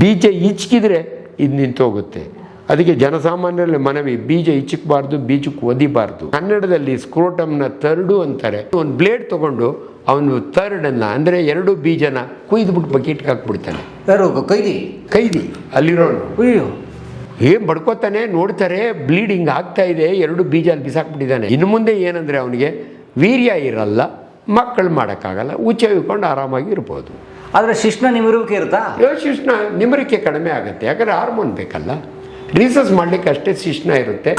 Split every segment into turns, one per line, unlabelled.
ಬೀಜ ಹಿಚ್ಕಿದ್ರೆ ಇದು ನಿಂತೋಗುತ್ತೆ. ಅದಕ್ಕೆ ಜನಸಾಮಾನ್ಯರಲ್ಲಿ ಮನವಿ, ಬೀಜ ಹಿಚ್ಚಕಬಾರ್ದು, ಬೀಜಕ್ಕೆ ಒದಿಬಾರ್ದು. ಕನ್ನಡದಲ್ಲಿ ಸ್ಕ್ರೋಟಮ್ನ ತರ್ಡು ಅಂತಾರೆ. ಒಂದು ಬ್ಲೇಡ್ ತೊಗೊಂಡು ಅವನು ತರ್ಡನ್ನು ಅಂದರೆ 2 ಬೀಜನ ಕುಯ್ದುಬಿಟ್ಟು ಬಕೆಟ್ಗೆ ಹಾಕ್ಬಿಡ್ತಾನೆ.
ಯಾರು ಕೈದಿ
ಅಲ್ಲಿರೋನು
ಅಯ್ಯೋ
ಏನು ಬಡ್ಕೋತಾನೆ, ನೋಡ್ತಾರೆ ಬ್ಲೀಡಿಂಗ್ ಆಗ್ತಾ ಇದೆ, 2 ಬೀಜ ಅಲ್ಲಿ ಬಿಸಾಕ್ಬಿಟ್ಟಿದ್ದಾನೆ. ಇನ್ನು ಮುಂದೆ ಏನಂದರೆ ಅವನಿಗೆ ವೀರ್ಯ ಇರಲ್ಲ, ಮಕ್ಕಳು ಮಾಡೋಕ್ಕಾಗಲ್ಲ, ಉಚ್ಚವಿಕೊಂಡು ಆರಾಮಾಗಿ ಇರ್ಬೋದು.
ಆದರೆ ಶಿಶ್ನ ನಿಮಿರುವಿಕೆ ಇರುತ್ತಾ?
ಶಿಶ್ನ ನಿಮರಿಕೆ ಕಡಿಮೆ ಆಗುತ್ತೆ, ಯಾಕಂದರೆ ಹಾರ್ಮೋನ್ ಬೇಕಲ್ಲ, ರೀಸರ್ಚ್ ಮಾಡಲಿಕ್ಕೆ ಅಷ್ಟೇ ಶಿಶ್ನ ಇರುತ್ತೆ.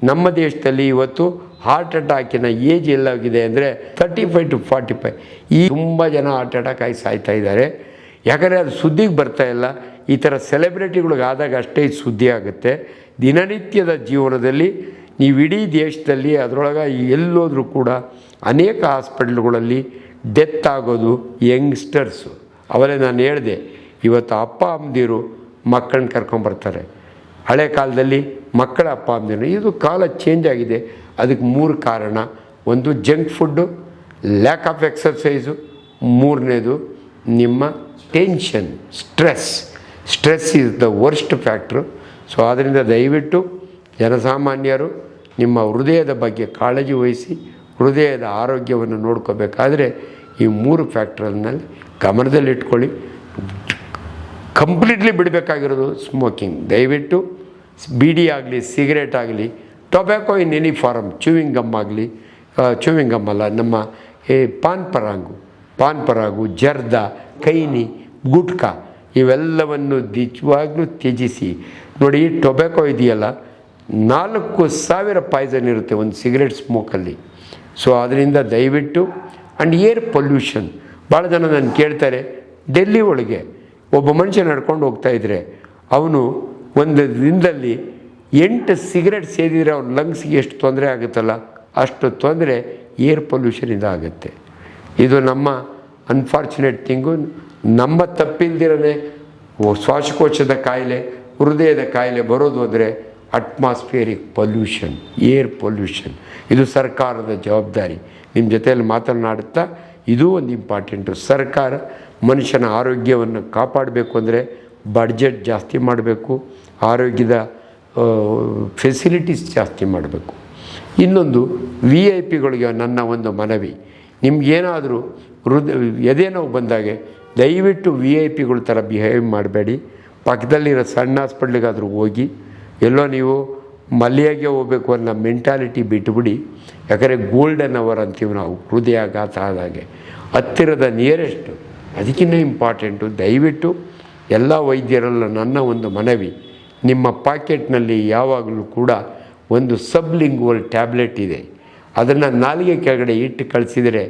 ನಮ್ಮ ದೇಶದಲ್ಲಿ ಇವತ್ತು ಹಾರ್ಟ್ ಅಟ್ಯಾಕಿನ ಏಜ್ ಎಲ್ಲಾಗಿದೆ ಅಂದರೆ 35 to 45. ಈ ತುಂಬ ಜನ ಹಾರ್ಟ್ ಅಟ್ಯಾಕ್ ಆಗಿ ಸಾಯ್ತಾ ಇದ್ದಾರೆ. ಯಾಕಂದರೆ ಅದು ಸುದ್ದಿಗೆ ಬರ್ತಾ ಇಲ್ಲ. ಈ ಥರ ಸೆಲೆಬ್ರಿಟಿಗಳಿಗಾದಾಗ ಅಷ್ಟೇ ಇದು ಸುದ್ದಿ ಆಗುತ್ತೆ. ದಿನನಿತ್ಯದ ಜೀವನದಲ್ಲಿ ನೀವು ಇಡೀ ದೇಶದಲ್ಲಿ ಅದರೊಳಗೆ ಎಲ್ಲೋದ್ರೂ ಕೂಡ ಅನೇಕ ಹಾಸ್ಪಿಟ್ಲ್ಗಳಲ್ಲಿ ಡೆತ್ ಆಗೋದು ಯಂಗ್ಸ್ಟರ್ಸು. ಅವರೇ ನಾನು ಹೇಳಿದೆ, ಇವತ್ತು ಅಪ್ಪ ಅಮ್ಮದಿರು ಮಕ್ಕಳನ್ನ ಕರ್ಕೊಂಬರ್ತಾರೆ. ಹಳೆ ಕಾಲದಲ್ಲಿ ಮಕ್ಕಳ ಅಪ್ಪ ಅಮ್ಮದಿರು. ಇದು ಕಾಲ ಚೇಂಜ್ ಆಗಿದೆ. ಅದಕ್ಕೆ 3 ಕಾರಣ. ಒಂದು junk food, lack of exercise, 3ನೇದು ನಿಮ್ಮ tension, stress is the worst factor. So ಆದ್ದರಿಂದ ದಯವಿಟ್ಟು ಜನಸಾಮಾನ್ಯರು ನಿಮ್ಮ ಹೃದಯದ ಬಗ್ಗೆ ಕಾಳಜಿ ವಹಿಸಿ ಹೃದಯದ ಆರೋಗ್ಯವನ್ನು ನೋಡ್ಕೋಬೇಕಾದ್ರೆ ಈ 3 ಫ್ಯಾಕ್ಟ್ರಲ್ಲಿ ಗಮನದಲ್ಲಿಟ್ಕೊಳ್ಳಿ. Completely ಬಿಡಬೇಕಾಗಿರೋದು smoking. ದಯವಿಟ್ಟು ಬೀಡಿ ಆಗಲಿ, ಸಿಗರೇಟ್ ಆಗಲಿ, tobacco in any form, chewing gum ಆಗಲಿ, ಚೂವಿಂಗ್ ಗಮ್ ಅಲ್ಲ, ನಮ್ಮ ಪಾನ್ ಪರಾಗು, ಜರ್ದ, ಕೈನಿ, ಗುಟ್ಕಾ ಇವೆಲ್ಲವನ್ನು ನಿಜವಾಗ್ಲೂ ತ್ಯಜಿಸಿ. ನೋಡಿ, ಟೊಬ್ಯಾಕೊ ಇದೆಯಲ್ಲ, 4,000 ಪಾಯ್ಸನ್ ಇರುತ್ತೆ ಒಂದು ಸಿಗರೇಟ್ ಸ್ಮೋಕಲ್ಲಿ. ಸೊ ಅದರಿಂದ ದಯವಿಟ್ಟು. And air pollution. ಭಾಳ ಜನ ನಾನು ಕೇಳ್ತಾರೆ, ಡೆಲ್ಲಿ ಒಳಗೆ ಒಬ್ಬ ಮನುಷ್ಯ ನಡ್ಕೊಂಡು ಹೋಗ್ತಾಯಿದ್ರೆ ಅವನು ಒಂದು ದಿನದಲ್ಲಿ 8 ಸಿಗರೇಟ್ ಸೇದಿದರೆ ಅವ್ನ ಲಂಗ್ಸ್ಗೆ ಎಷ್ಟು ತೊಂದರೆ ಆಗುತ್ತಲ್ಲ, ಅಷ್ಟು ತೊಂದರೆ ಏರ್ ಪೊಲ್ಯೂಷನಿಂದ ಆಗುತ್ತೆ. ಇದು ನಮ್ಮ ಅನ್ಫಾರ್ಚುನೇಟ್ ಥಿಂಗು. ನಮ್ಮ ತಪ್ಪಿಲ್ದಿರೇ ಶ್ವಾಸಕೋಶದ ಕಾಯಿಲೆ, ಹೃದಯದ ಕಾಯಿಲೆ ಬರೋದು ಅಂದರೆ ಅಟ್ಮಾಸ್ಫಿಯರಿಕ್ ಪೊಲ್ಯೂಷನ್, ಏರ್ ಪೊಲ್ಯೂಷನ್. ಇದು ಸರ್ಕಾರದ ಜವಾಬ್ದಾರಿ. ನಿಮ್ಮ ಜೊತೆಯಲ್ಲಿ ಮಾತನಾಡುತ್ತಾ ಇದೂ ಒಂದು ಇಂಪಾರ್ಟೆಂಟು. ಸರ್ಕಾರ ಮನುಷ್ಯನ ಆರೋಗ್ಯವನ್ನು ಕಾಪಾಡಬೇಕು ಅಂದರೆ ಬಡ್ಜೆಟ್ ಜಾಸ್ತಿ ಮಾಡಬೇಕು, ಆರೋಗ್ಯದ ಫೆಸಿಲಿಟೀಸ್ ಜಾಸ್ತಿ ಮಾಡಬೇಕು. ಇನ್ನೊಂದು VIP ಗಳಿಗೆ ನನ್ನ ಒಂದು ಮನವಿ, ನಿಮಗೇನಾದರೂ ಎದೆ ನೋವು ಬಂದಾಗೆ ದಯವಿಟ್ಟು VIP ಥರ ಬಿಹೇವ್ ಮಾಡಬೇಡಿ. ಪಕ್ಕದಲ್ಲಿರೋ ಸಣ್ಣ ಹಾಸ್ಪಿಟ್ಲಿಗಾದರೂ ಹೋಗಿ, ಎಲ್ಲೋ ನೀವು ಮಲ್ಯಾಗೆ ಹೋಗಬೇಕು ಅನ್ನೋ ಮೆಂಟಾಲಿಟಿ ಬಿಟ್ಟುಬಿಡಿ. ಯಾಕಂದರೆ ಗೋಲ್ಡನ್ ಅವರ್ ಅಂತೀವಿ ನಾವು, ಹೃದಯಾಘಾತ ಆದಾಗೆ ಹತ್ತಿರದ ನಿಯರೆಸ್ಟು. ಅದಕ್ಕಿಂತ ಇಂಪಾರ್ಟೆಂಟು, ದಯವಿಟ್ಟು ಎಲ್ಲ ವೈದ್ಯರಲ್ಲ ನನ್ನ ಒಂದು ಮನವಿ, ನಿಮ್ಮ ಪಾಕೆಟ್ನಲ್ಲಿ ಯಾವಾಗಲೂ ಕೂಡ ಒಂದು ಸಬ್ಲಿಂಗ್ವಲ್ ಟ್ಯಾಬ್ಲೆಟ್ ಇದೆ. ಅದನ್ನು ನಾಲಿಗೆ ಕೆಳಗಡೆ ಇಟ್ಟು ಕಳಿಸಿದರೆ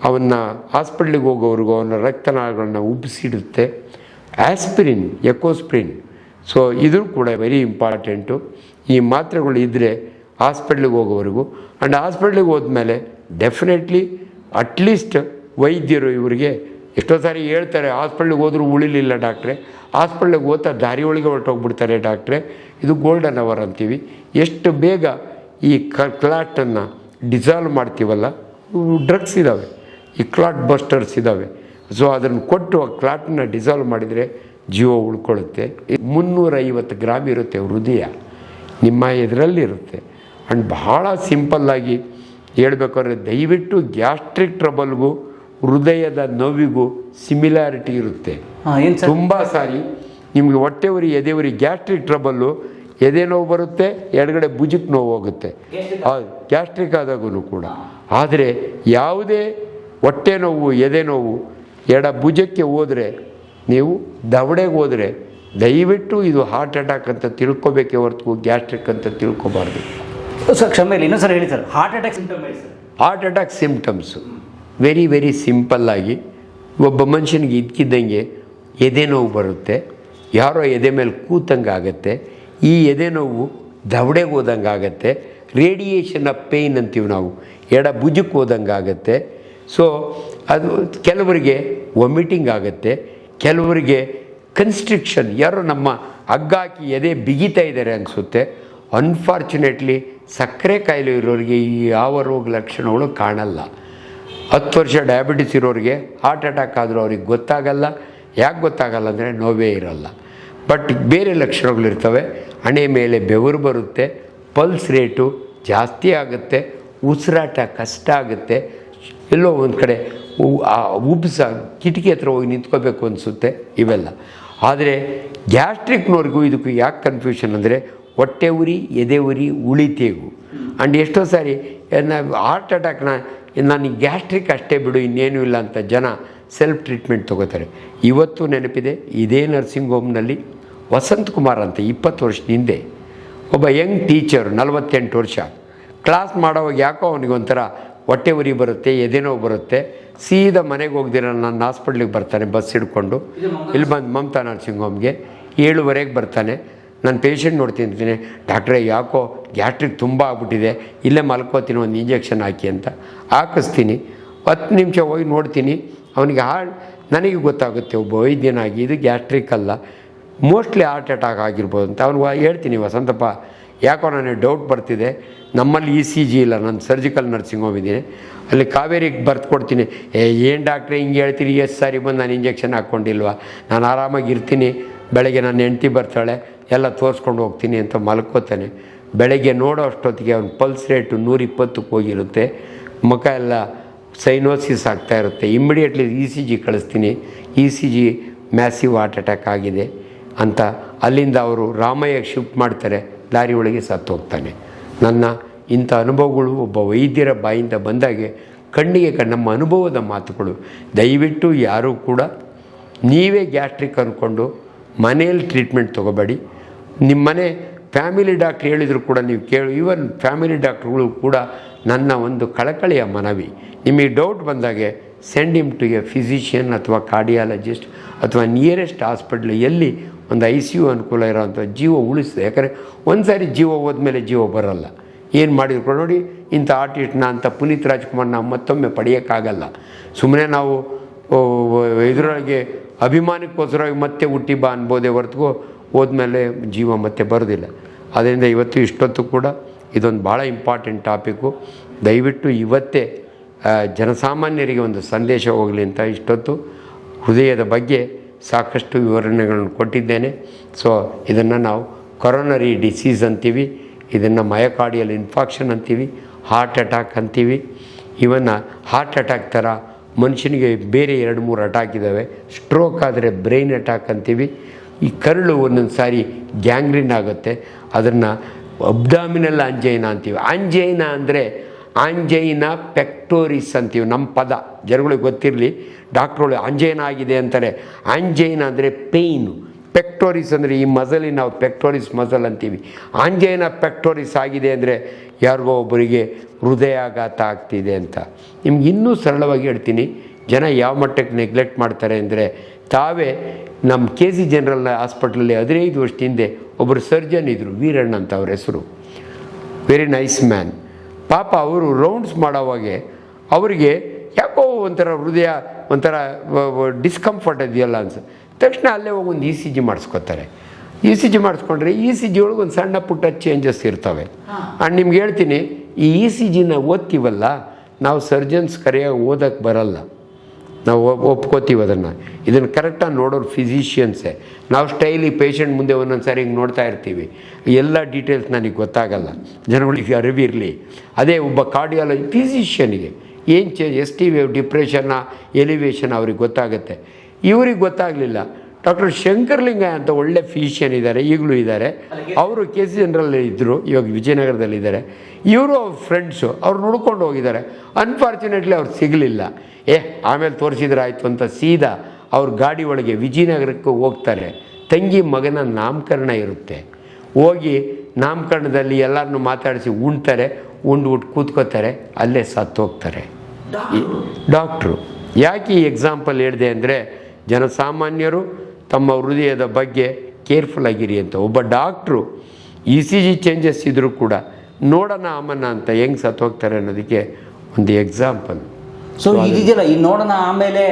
ಅವನ್ನ ಹಾಸ್ಪಿಟ್ಲಿಗೆ ಹೋಗೋವ್ರಿಗೂ ಅವನ ರಕ್ತನಾಳಗಳನ್ನ ಉಬ್ಬಿಸಿಡುತ್ತೆ. ಆಸ್ಪಿರಿನ್, ಎಕೋಸ್ಪ್ರಿನ್. ಸೊ ಇದು ಕೂಡ ವೆರಿ ಇಂಪಾರ್ಟೆಂಟು. ಈ ಮಾತ್ರೆಗಳು ಇದ್ದರೆ ಹಾಸ್ಪಿಟ್ಲಿಗೆ ಹೋಗೋವರೆಗೂ. ಆ್ಯಂಡ್ ಹಾಸ್ಪಿಟ್ಲಿಗೆ ಹೋದ್ಮೇಲೆ ಡೆಫಿನೆಟ್ಲಿ ಅಟ್ಲೀಸ್ಟ್ ವೈದ್ಯರು ಇವರಿಗೆ ಎಷ್ಟೋ ಸಾರಿ ಹೇಳ್ತಾರೆ, ಹಾಸ್ಪಿಟ್ಲಿಗೆ ಹೋದರೂ ಉಳಿಲಿಲ್ಲ ಡಾಕ್ಟ್ರೆ, ಹಾಸ್ಪಿಟ್ಲಿಗೆ ಹೋಗ್ತಾ ದಾರಿ ಒಳಗೆ ಹೊರಟೋಗ್ಬಿಡ್ತಾರೆ ಡಾಕ್ಟ್ರೆ. ಇದು ಗೋಲ್ಡನ್ ಅವರ್ ಅಂತೀವಿ. ಎಷ್ಟು ಬೇಗ ಈ ಕ್ಲಾಟನ್ನು ಡಿಸಾಲ್ವ್ ಮಾಡ್ತೀವಲ್ಲ, ಡ್ರಗ್ಸ್ ಇದ್ದಾವೆ, ಈ ಕ್ಲಾಟ್ ಬಸ್ಟರ್ಸ್ ಇದ್ದಾವೆ. ಸೊ ಅದನ್ನು ಕೊಟ್ಟು ಆ ಕ್ಲಾಟನ್ನು ಡಿಸಾಲ್ವ್ ಮಾಡಿದರೆ ಜೀವ ಉಳ್ಕೊಳ್ಳುತ್ತೆ. 350 ಗ್ರಾಮ್ ಇರುತ್ತೆ ಹೃದಯ, ನಿಮ್ಮ ಇದರಲ್ಲಿರುತ್ತೆ. ಆ್ಯಂಡ್ ಬಹಳ ಸಿಂಪಲ್ಲಾಗಿ ಹೇಳ್ಬೇಕಾದ್ರೆ ದಯವಿಟ್ಟು ಗ್ಯಾಸ್ಟ್ರಿಕ್ ಟ್ರಬಲ್ಗೂ ಹೃದಯದ ನೋವಿಗೂ ಸಿಮಿಲಾರಿಟಿ ಇರುತ್ತೆ. ತುಂಬ ಸಾರಿ ನಿಮಗೆ ಹೊಟ್ಟೆ ಉರಿ, ಎದೆ ಉರಿ, ಗ್ಯಾಸ್ಟ್ರಿಕ್ ಟ್ರಬಲ್ಲು, ಎದೆ ನೋವು ಬರುತ್ತೆ, ಎಡಗಡೆ ಭುಜಕ್ಕೆ ನೋವು ಹೋಗುತ್ತೆ, ಗ್ಯಾಸ್ಟ್ರಿಕ್ ಆದಾಗೂ ಕೂಡ. ಆದರೆ ಯಾವುದೇ ಹೊಟ್ಟೆ ನೋವು, ಎದೆ ನೋವು ಎಡ ಭುಜಕ್ಕೆ ಹೋದರೆ, ನೀವು ದವಡೆಗೆ ಹೋದರೆ ದಯವಿಟ್ಟು ಇದು ಹಾರ್ಟ್ ಅಟ್ಯಾಕ್ ಅಂತ ತಿಳ್ಕೊಬೇಕೇ ಹೊರತು ಗ್ಯಾಸ್ಟ್ರಿಕ್ ಅಂತ ತಿಳ್ಕೊಬಾರ್ದು.
ಸರ್ ಕ್ಷಮೆ ಇಲ್ಲ, ಇನ್ನೊಂದು ಸರ್ ಹೇಳಿ ಸರ್, ಹಾರ್ಟ್ ಅಟ್ಯಾಕ್ ಸಿಂಪ್ಟಮ್ ಹೇಳಿ sir.
Heart attack symptoms very ಸಿಂಪಲ್ಲಾಗಿ ಒಬ್ಬ ಮನುಷ್ಯನಿಗೆ ಇದ್ಕಿದ್ದಂಗೆ ಎದೆ ನೋವು ಬರುತ್ತೆ, ಯಾರೋ ಎದೆ ಮೇಲೆ ಕೂತಂಗೆ ಆಗುತ್ತೆ, ಈ ಎದೆ ನೋವು ದವಡೆಗೆ ಹೋದಂಗೆ ಆಗುತ್ತೆ, ರೇಡಿಯೇಷನ್ ಆಫ್ ಪೇಯ್ನ್ ಅಂತೀವಿ ನಾವು, ಎಡ ಭುಜಕ್ಕೆ ಹೋದಂಗೆ ಆಗುತ್ತೆ. ಸೊ ಅದು ಕೆಲವರಿಗೆ ವಾಮಿಟಿಂಗ್ ಆಗುತ್ತೆ, ಕೆಲವರಿಗೆ ಕನ್ಸ್ಟ್ರಿಕ್ಷನ್, ಯಾರೋ ನಮ್ಮ ಹಗ್ಗ ಹಾಕಿ ಎದೆ ಬಿಗಿತಾ ಇದ್ದಾರೆ ಅನಿಸುತ್ತೆ. ಅನ್ಫಾರ್ಚುನೇಟ್ಲಿ ಸಕ್ಕರೆ ಕಾಯಿಲೆ ಇರೋರಿಗೆ ಈ ಯಾವ ರೋಗ ಲಕ್ಷಣಗಳು ಕಾಣಲ್ಲ. 10 ವರ್ಷ ಡಯಾಬಿಟಿಸ್ ಇರೋರಿಗೆ ಹಾರ್ಟ್ ಅಟ್ಯಾಕ್ ಆದರೂ ಅವ್ರಿಗೆ ಗೊತ್ತಾಗಲ್ಲ. ಯಾಕೆ ಗೊತ್ತಾಗಲ್ಲ ಅಂದರೆ ನೋವೇ ಇರಲ್ಲ. ಬಟ್ ಬೇರೆ ಲಕ್ಷಣಗಳಿರ್ತವೆ. ಹಣೆ ಮೇಲೆ ಬೆವರು ಬರುತ್ತೆ, ಪಲ್ಸ್ ರೇಟು ಜಾಸ್ತಿ ಆಗುತ್ತೆ, ಉಸಿರಾಟ ಕಷ್ಟ ಆಗುತ್ತೆ, ಎಲ್ಲೋ ಒಂದು ಕಡೆ ಉಬ್ಸ ಕಿಟಕಿ ಹತ್ರ ಹೋಗಿ ನಿಂತ್ಕೋಬೇಕು ಅನಿಸುತ್ತೆ, ಇವೆಲ್ಲ. ಆದರೆ ಗ್ಯಾಸ್ಟ್ರಿಕ್ನವ್ರಿಗೂ ಇದಕ್ಕೂ ಯಾಕೆ ಕನ್ಫ್ಯೂಷನ್ ಅಂದರೆ ಹೊಟ್ಟೆ ಉರಿ, ಎದೆ ಉರಿ, ಉಳಿತೇಗು. ಆ್ಯಂಡ್ ಎಷ್ಟೋ ಸಾರಿ ಹಾರ್ಟ್ ಅಟ್ಯಾಕ್ನ ನನಗೆ ಗ್ಯಾಸ್ಟ್ರಿಕ್ ಅಷ್ಟೇ ಬಿಡು ಇನ್ನೇನೂ ಇಲ್ಲ ಅಂತ ಜನ ಸೆಲ್ಫ್ ಟ್ರೀಟ್ಮೆಂಟ್ ತೊಗೋತಾರೆ. ಇವತ್ತು ನೆನಪಿದೆ, ಇದೇ ನರ್ಸಿಂಗ್ ಹೋಮ್ನಲ್ಲಿ ವಸಂತ್ ಕುಮಾರ್ ಅಂತ 20 ವರ್ಷದ ಹಿಂದೆ ಒಬ್ಬ ಯಂಗ್ ಟೀಚರ್, 48 ವರ್ಷ, ಕ್ಲಾಸ್ ಮಾಡೋವಾಗ ಯಾಕೋ ಅವನಿಗೊಂಥರ ಹೊಟ್ಟೆ ಉರಿ ಬರುತ್ತೆ, ಎದೆನೋವು ಬರುತ್ತೆ. ಸೀದಾ ಮನೆಗೆ ಹೋಗ್ದಿರ ನನ್ನ ಹಾಸ್ಪಿಟ್ಲಿಗೆ ಬರ್ತಾನೆ ಬಸ್ ಹಿಡ್ಕೊಂಡು. ಇಲ್ಲಿ ಬಂದು ಮಮತಾ ನರ್ಸಿಂಗ್ ಹೋಮ್ಗೆ 7:30 ಬರ್ತಾನೆ. ನಾನು ಪೇಷಂಟ್ ನೋಡ್ತಿರ್ತೀನಿ, ಡಾಕ್ಟ್ರೇ ಯಾಕೋ ಗ್ಯಾಸ್ಟ್ರಿಕ್ ತುಂಬ ಆಗ್ಬಿಟ್ಟಿದೆ, ಇಲ್ಲೇ ಮಲ್ಕೋತೀನಿ, ಒಂದು ಇಂಜೆಕ್ಷನ್ ಹಾಕಿ ಅಂತ ಹಾಕಿಸ್ತೀನಿ. 10 ನಿಮಿಷ ಹೋಗಿ ನೋಡ್ತೀನಿ, ಅವನಿಗೆ ನನಗೆ ಗೊತ್ತಾಗುತ್ತೆ ಒಬ್ಬ ವೈದ್ಯನಾಗಿ ಇದು ಗ್ಯಾಸ್ಟ್ರಿಕ್ ಅಲ್ಲ, ಮೋಸ್ಟ್ಲಿ ಹಾರ್ಟ್ ಅಟ್ಯಾಕ್ ಆಗಿರ್ಬೋದು ಅಂತ. ಅವ್ನಿಗೆ ಹೇಳ್ತೀನಿ, ವಸಂತಪ್ಪ ಯಾಕೋ ನನಗೆ ಡೌಟ್ ಬರ್ತಿದೆ, ನಮ್ಮಲ್ಲಿ ECG ಇಲ್ಲ, ನಾನು ಸರ್ಜಿಕಲ್ ನರ್ಸಿಂಗ್ ಹೋಮ್ ಇದ್ದೀನಿ, ಅಲ್ಲಿ ಕಾವೇರಿಗೆ ಬರ್ತು ಕೊಡ್ತೀನಿ. ಏನು ಡಾಕ್ಟ್ರೆ ಹಿಂಗೆ ಹೇಳ್ತೀರಿ, ಎಷ್ಟು ಸಾರಿ ಬಂದು ನಾನು ಇಂಜೆಕ್ಷನ್ ಹಾಕ್ಕೊಂಡಿಲ್ವಾ, ನಾನು ಆರಾಮಾಗಿ ಇರ್ತೀನಿ, ಬೆಳಗ್ಗೆ ನನ್ನ ಹೆಂಡ್ತಿ ಬರ್ತಾಳೆ, ಎಲ್ಲ ತೋರಿಸ್ಕೊಂಡು ಹೋಗ್ತೀನಿ ಅಂತ ಮಲ್ಕೋತಾನೆ. ಬೆಳಗ್ಗೆ ನೋಡೋ ಅಷ್ಟೊತ್ತಿಗೆ ಅವ್ನ ಪಲ್ಸ್ ರೇಟು 120ಕ್ಕೆ ಹೋಗಿರುತ್ತೆ, ಮುಖ ಎಲ್ಲ ಸೈನೋಸಿಸ್ ಆಗ್ತಾ ಇರುತ್ತೆ. ಇಮ್ಮಿಡಿಯೇಟ್ಲಿ ECG ಕಳಿಸ್ತೀನಿ, ECG ಮ್ಯಾಸಿವ್ ಹಾರ್ಟ್ ಅಟ್ಯಾಕ್ ಆಗಿದೆ ಅಂತ. ಅಲ್ಲಿಂದ ಅವರು ರಾಮಯ್ಯಗೆ ಶಿಫ್ಟ್ ಮಾಡ್ತಾರೆ, ಲಾರಿ ಒಳಗೆ ಸತ್ತು ಹೋಗ್ತಾನೆ. ನನ್ನ ಇಂಥ ಅನುಭವಗಳು ಒಬ್ಬ ವೈದ್ಯರ ಬಾಯಿಂದ ಬಂದಾಗೆ ಕಣ್ಣಿಗೆ ನಮ್ಮ ಅನುಭವದ ಮಾತುಗಳು. ದಯವಿಟ್ಟು ಯಾರೂ ಕೂಡ ನೀವೇ ಗ್ಯಾಸ್ಟ್ರಿಕ್ ಅಂದ್ಕೊಂಡು ಮನೆಯಲ್ಲಿ ಟ್ರೀಟ್ಮೆಂಟ್ ತೊಗೋಬೇಡಿ. ನಿಮ್ಮ ಮನೆ ಫ್ಯಾಮಿಲಿ ಡಾಕ್ಟ್ರ್ ಹೇಳಿದ್ರು ಕೂಡ ನೀವು ಈವನ್ ಫ್ಯಾಮಿಲಿ ಡಾಕ್ಟ್ರುಗಳು ಕೂಡ ನನ್ನ ಒಂದು ಕಳಕಳಿಯ ಮನವಿ, ನಿಮಗೆ ಡೌಟ್ ಬಂದಾಗೆ send him to a physician ಅಥವಾ ಕಾರ್ಡಿಯಾಲಜಿಸ್ಟ್ ಅಥವಾ ನಿಯರೆಸ್ಟ್ ಹಾಸ್ಪಿಟ್ಲ್, ಎಲ್ಲಿ ಒಂದು ICU ಅನುಕೂಲ ಇರೋವಂಥ ಜೀವ ಉಳಿಸ್ತದೆ. ಯಾಕಂದರೆ ಒಂದು ಸಾರಿ ಜೀವ ಹೋದ್ಮೇಲೆ ಜೀವ ಬರೋಲ್ಲ. ಏನು ಮಾಡಿದ್ರು ನೋಡಿ, ಇಂಥ ಆರ್ಟಿಸ್ಟ್ನ ಅಂತ ಪುನೀತ್ ರಾಜ್ಕುಮಾರ್ನ ಮತ್ತೊಮ್ಮೆ ಪಡೆಯೋಕ್ಕಾಗಲ್ಲ. ಸುಮ್ಮನೆ ನಾವು ಇದರೊಳಗೆ ಅಭಿಮಾನಕ್ಕೋಸ್ಕರವಾಗಿ ಮತ್ತೆ ಹುಟ್ಟಿ ಬಾ ಅನ್ಬೋದೇ ಹೊರತು ಹೋದ್ಮೇಲೆ ಜೀವ ಮತ್ತೆ ಬರೋದಿಲ್ಲ. ಅದರಿಂದ ಇವತ್ತು ಇಷ್ಟೊತ್ತು ಕೂಡ ಇದೊಂದು ಭಾಳ ಇಂಪಾರ್ಟೆಂಟ್ ಟಾಪಿಕ್ಕು. ದಯವಿಟ್ಟು ಇವತ್ತೇ ಜನಸಾಮಾನ್ಯರಿಗೆ ಒಂದು ಸಂದೇಶ ಹೋಗಲಿ ಅಂತ ಇಷ್ಟೊತ್ತು ಹೃದಯದ ಬಗ್ಗೆ ಸಾಕಷ್ಟು ವಿವರಣೆಗಳನ್ನು ಕೊಟ್ಟಿದ್ದೇನೆ. ಸೊ ಇದನ್ನು ನಾವು ಕೊರೋನರಿ ಡಿಸೀಸ್ ಅಂತೀವಿ, ಇದನ್ನು ಮಯೋಕಾರ್ಡಿಯಲ್ ಇನ್ಫಾಕ್ಷನ್ ಅಂತೀವಿ, ಹಾರ್ಟ್ ಅಟ್ಯಾಕ್ ಅಂತೀವಿ. ಇವನ್ನು ಹಾರ್ಟ್ ಅಟ್ಯಾಕ್ ಥರ ಮನುಷ್ಯನಿಗೆ ಬೇರೆ 2-3 ಅಟ್ಯಾಕ್ ಇದ್ದಾವೆ. ಸ್ಟ್ರೋಕ್ ಆದರೆ ಬ್ರೈನ್ ಅಟ್ಯಾಕ್ ಅಂತೀವಿ. ಈ ಕರಳು ಒಂದೊಂದು ಸಾರಿ ಗ್ಯಾಂಗ್ರೀನ್ ಆಗುತ್ತೆ, ಅದನ್ನು ಅಬ್ಡಾಮಿನಲ್ ಆಂಜೈನಾ ಅಂತೀವಿ. ಆಂಜೈನಾ ಅಂದರೆ ಆಂಜೈನಾ ಪೆಕ್ಟೋರಿಸ್ ಅಂತೀವಿ. ನಮ್ಮ ಪದ ಜನಗಳಿಗೆ ಗೊತ್ತಿರಲಿ, ಡಾಕ್ಟ್ರುಗಳು ಆಂಜೈನಾ ಆಗಿದೆ ಅಂತಾರೆ. ಆಂಜೈನಾ ಅಂದರೆ ಪೇಯ್ನು, ಪೆಕ್ಟೋರಿಸ್ ಅಂದರೆ ಈ ಮಸಲಿನ ನಾವು ಪೆಕ್ಟೋರಿಸ್ ಮಸಲ್ ಅಂತೀವಿ. ಆಂಜೈನಾ ಪೆಕ್ಟೋರಿಸ್ ಆಗಿದೆ ಅಂದರೆ ಯಾರಿಗೋ ಒಬ್ಬರಿಗೆ ಹೃದಯಾಘಾತ ಆಗ್ತಿದೆ ಅಂತ. ನಿಮ್ಗೆ ಇನ್ನೂ ಸರಳವಾಗಿ ಹೇಳ್ತೀನಿ, ಜನ ಯಾವ ಮಟ್ಟಕ್ಕೆ ನೆಗ್ಲೆಕ್ಟ್ ಮಾಡ್ತಾರೆ ಅಂದರೆ, ತಾವೇ ನಮ್ಮ KC ಜನರಲ್ ಹಾಸ್ಪಿಟ್ಲಲ್ಲಿ 15 ವರ್ಷದ ಹಿಂದೆ ಒಬ್ಬರು ಸರ್ಜನ್ ಇದ್ದರು, ವೀರಣ್ಣ ಅಂತ ಅವ್ರ ಹೆಸರು, ವೆರಿ ನೈಸ್ ಮ್ಯಾನ್. ಪಾಪ ಅವರು ರೌಂಡ್ಸ್ ಮಾಡೋವಾಗೆ ಅವರಿಗೆ ಯಾಕೋ ಒಂಥರ ಹೃದಯ ಒಂಥರ ಡಿಸ್ಕಂಫರ್ಟ್ ಇದೆಯಲ್ಲ ಅನ್ಸುತ್ತೆ. ತಕ್ಷಣ ಅಲ್ಲೇ ಹೋಗಿ ಒಂದು ECG ಮಾಡಿಸ್ಕೊತಾರೆ. ECG ಮಾಡಿಸ್ಕೊಂಡ್ರೆ ECG ಒಳಗೆ ಒಂದು ಸಣ್ಣ ಪುಟ್ಟ ಚೇಂಜಸ್ ಇರ್ತವೆ. ಆ್ಯಂಡ್ ನಿಮ್ಗೆ ಹೇಳ್ತೀನಿ, ಈ ECGನ ಓದ್ತೀವಲ್ಲ, ನಾವು ಸರ್ಜನ್ಸ್ ಕರೆಯಾಗಿ ಓದೋಕ್ಕೆ ಬರಲ್ಲ, ನಾವು ಒಪ್ಕೋತೀವಿ ಇದನ್ನು ಕರೆಕ್ಟಾಗಿ ನೋಡೋರು ಫಿಸಿಷಿಯನ್ಸೇ. ನಾವು ಸ್ಟೈಲಿ ಪೇಷಂಟ್ ಮುಂದೆ ಒಂದೊಂದು ಸಾರಿ ಹಿಂಗೆ ನೋಡ್ತಾ ಇರ್ತೀವಿ, ಎಲ್ಲ ಡೀಟೇಲ್ಸ್ ನನಗೆ ಗೊತ್ತಾಗಲ್ಲ, ಜನಗಳಿಗೆ ಅರಿವಿರಲಿ. ಅದೇ ಒಬ್ಬ ಕಾರ್ಡಿಯಾಲಜಿ ಫಿಸಿಷಿಯನಿಗೆ ಏನು ST ವೇವ್, ಡಿಪ್ರೆಷನ್ನ, ಎಲಿವೇಷನ್ ಅವ್ರಿಗೆ ಗೊತ್ತಾಗುತ್ತೆ. ಇವ್ರಿಗೆ ಗೊತ್ತಾಗಲಿಲ್ಲ. ಡಾಕ್ಟರ್ ಶಂಕರ್ಲಿಂಗಯ್ಯ ಅಂತ ಒಳ್ಳೆ ಫಿಸಿಷಿಯನ್ ಇದ್ದಾರೆ, ಈಗಲೂ ಇದ್ದಾರೆ. ಅವರು KC ಜನರಲ್ಲಿ ಇದ್ದರು, ಇವಾಗ ವಿಜಯನಗರದಲ್ಲಿದ್ದಾರೆ. ಇವರು ಅವ್ರ ಫ್ರೆಂಡ್ಸು ಅವ್ರು ನೋಡ್ಕೊಂಡು ಹೋಗಿದ್ದಾರೆ. ಅನ್ಫಾರ್ಚುನೇಟ್ಲಿ ಅವ್ರು ಸಿಗಲಿಲ್ಲ. ಆಮೇಲೆ ತೋರಿಸಿದ್ರೆ ಆಯಿತು ಅಂತ ಸೀದಾ ಅವ್ರ ಗಾಡಿ ಒಳಗೆ ವಿಜಯನಗರಕ್ಕೆ ಹೋಗ್ತಾರೆ. ತಂಗಿ ಮಗನ ನಾಮಕರಣ ಇರುತ್ತೆ. ಹೋಗಿ ನಾಮಕರಣದಲ್ಲಿ ಎಲ್ಲರನ್ನೂ ಮಾತಾಡಿಸಿ ಉಣ್ತಾರೆ, ಉಂಡ್ಬಿಟ್ಟು ಕೂತ್ಕೋತಾರೆ, ಅಲ್ಲೇ ಸತ್ತು ಹೋಗ್ತಾರೆ ಡಾಕ್ಟ್ರು. ಯಾಕೆ ಈ ಎಕ್ಸಾಂಪಲ್ ಹೇಳಿದೆ ಅಂದರೆ, ಜನಸಾಮಾನ್ಯರು ತಮ್ಮ ಹೃದಯದ ಬಗ್ಗೆ ಕೇರ್ಫುಲ್ ಆಗಿರಿ ಅಂತ. ಒಬ್ಬ ಡಾಕ್ಟ್ರು ECG ಚೇಂಜಸ್ ಇದ್ದರೂ ಕೂಡ ನೋಡೋಣ ಆಮನ ಅಂತ ಹೆಂಗೆ ಸತ್ತು ಹೋಗ್ತಾರೆ ಅನ್ನೋದಕ್ಕೆ ಒಂದು ಎಕ್ಸಾಂಪಲ್.
ಸೊ ಇದೆಯಲ್ಲ, ಈ ನೋಡೋಣ ಆಮೇಲೆ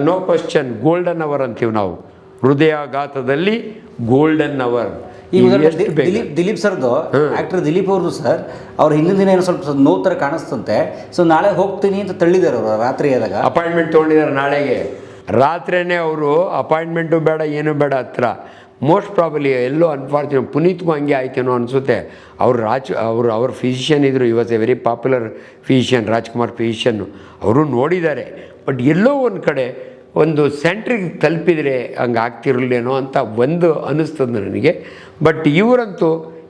ನೋ ಕ್ವಶನ್, ಗೋಲ್ಡನ್ ಅವರ್ ಅಂತೀವಿ ನಾವು. ಹೃದಯಾಘಾತದಲ್ಲಿ ಗೋಲ್ಡನ್ ಅವರ್.
ಈಗ
ಎಷ್ಟು ಬೇಗ?
ದಿಲೀಪ್ ಸರ್ದು ಆಕ್ಟರ್ ದಿಲೀಪ್ ಅವ್ರದ್ದು ಸರ್ ಅವ್ರ ಹಿಂದಿನ ದಿನ ಏನೋ ಸ್ವಲ್ಪ ನೋವು ಥರ ಕಾಣಿಸ್ತಂತೆ. ಸೊ ನಾಳೆ ಹೋಗ್ತೀನಿ ಅಂತ ತಳ್ಳಿದ್ದಾರೆ ಅವರು ರಾತ್ರಿ ಆದಾಗ. ಅಪಾಯಿಂಟ್ಮೆಂಟ್
ತೊಗೊಂಡಿದ್ದಾರೆ ನಾಳೆಗೆ. ರಾತ್ರಿಯೇ ಅವರು ಅಪಾಯಿಂಟ್ಮೆಂಟು ಬೇಡ ಏನು ಬೇಡ ಹತ್ರ. ಮೋಸ್ಟ್ ಪ್ರಾಬಲಿ ಎಲ್ಲೋ ಅನ್ಫಾರ್ಚುನೇಟ್ ಪುನೀತ್ಗೂ ಹಂಗೆ ಆಯ್ತೇನೋ ಅನಿಸುತ್ತೆ. ಅವ್ರ ಫಿಸಿಷಿಯನ್ ಇದ್ದರು, ಈ was a very popular physician, Rajkumar physician. ಅವರು ನೋಡಿದ್ದಾರೆ. ಬಟ್ ಎಲ್ಲೋ ಒಂದು ಕಡೆ ಒಂದು ಸೆಂಟ್ರಿಗೆ ತಲುಪಿದರೆ ಹಂಗೆ ಆಗ್ತಿರಲೇನೋ ಅಂತ ಒಂದು ಅನ್ನಿಸ್ತದೆ ನನಗೆ. ಬಟ್ ಇವರಂತೂ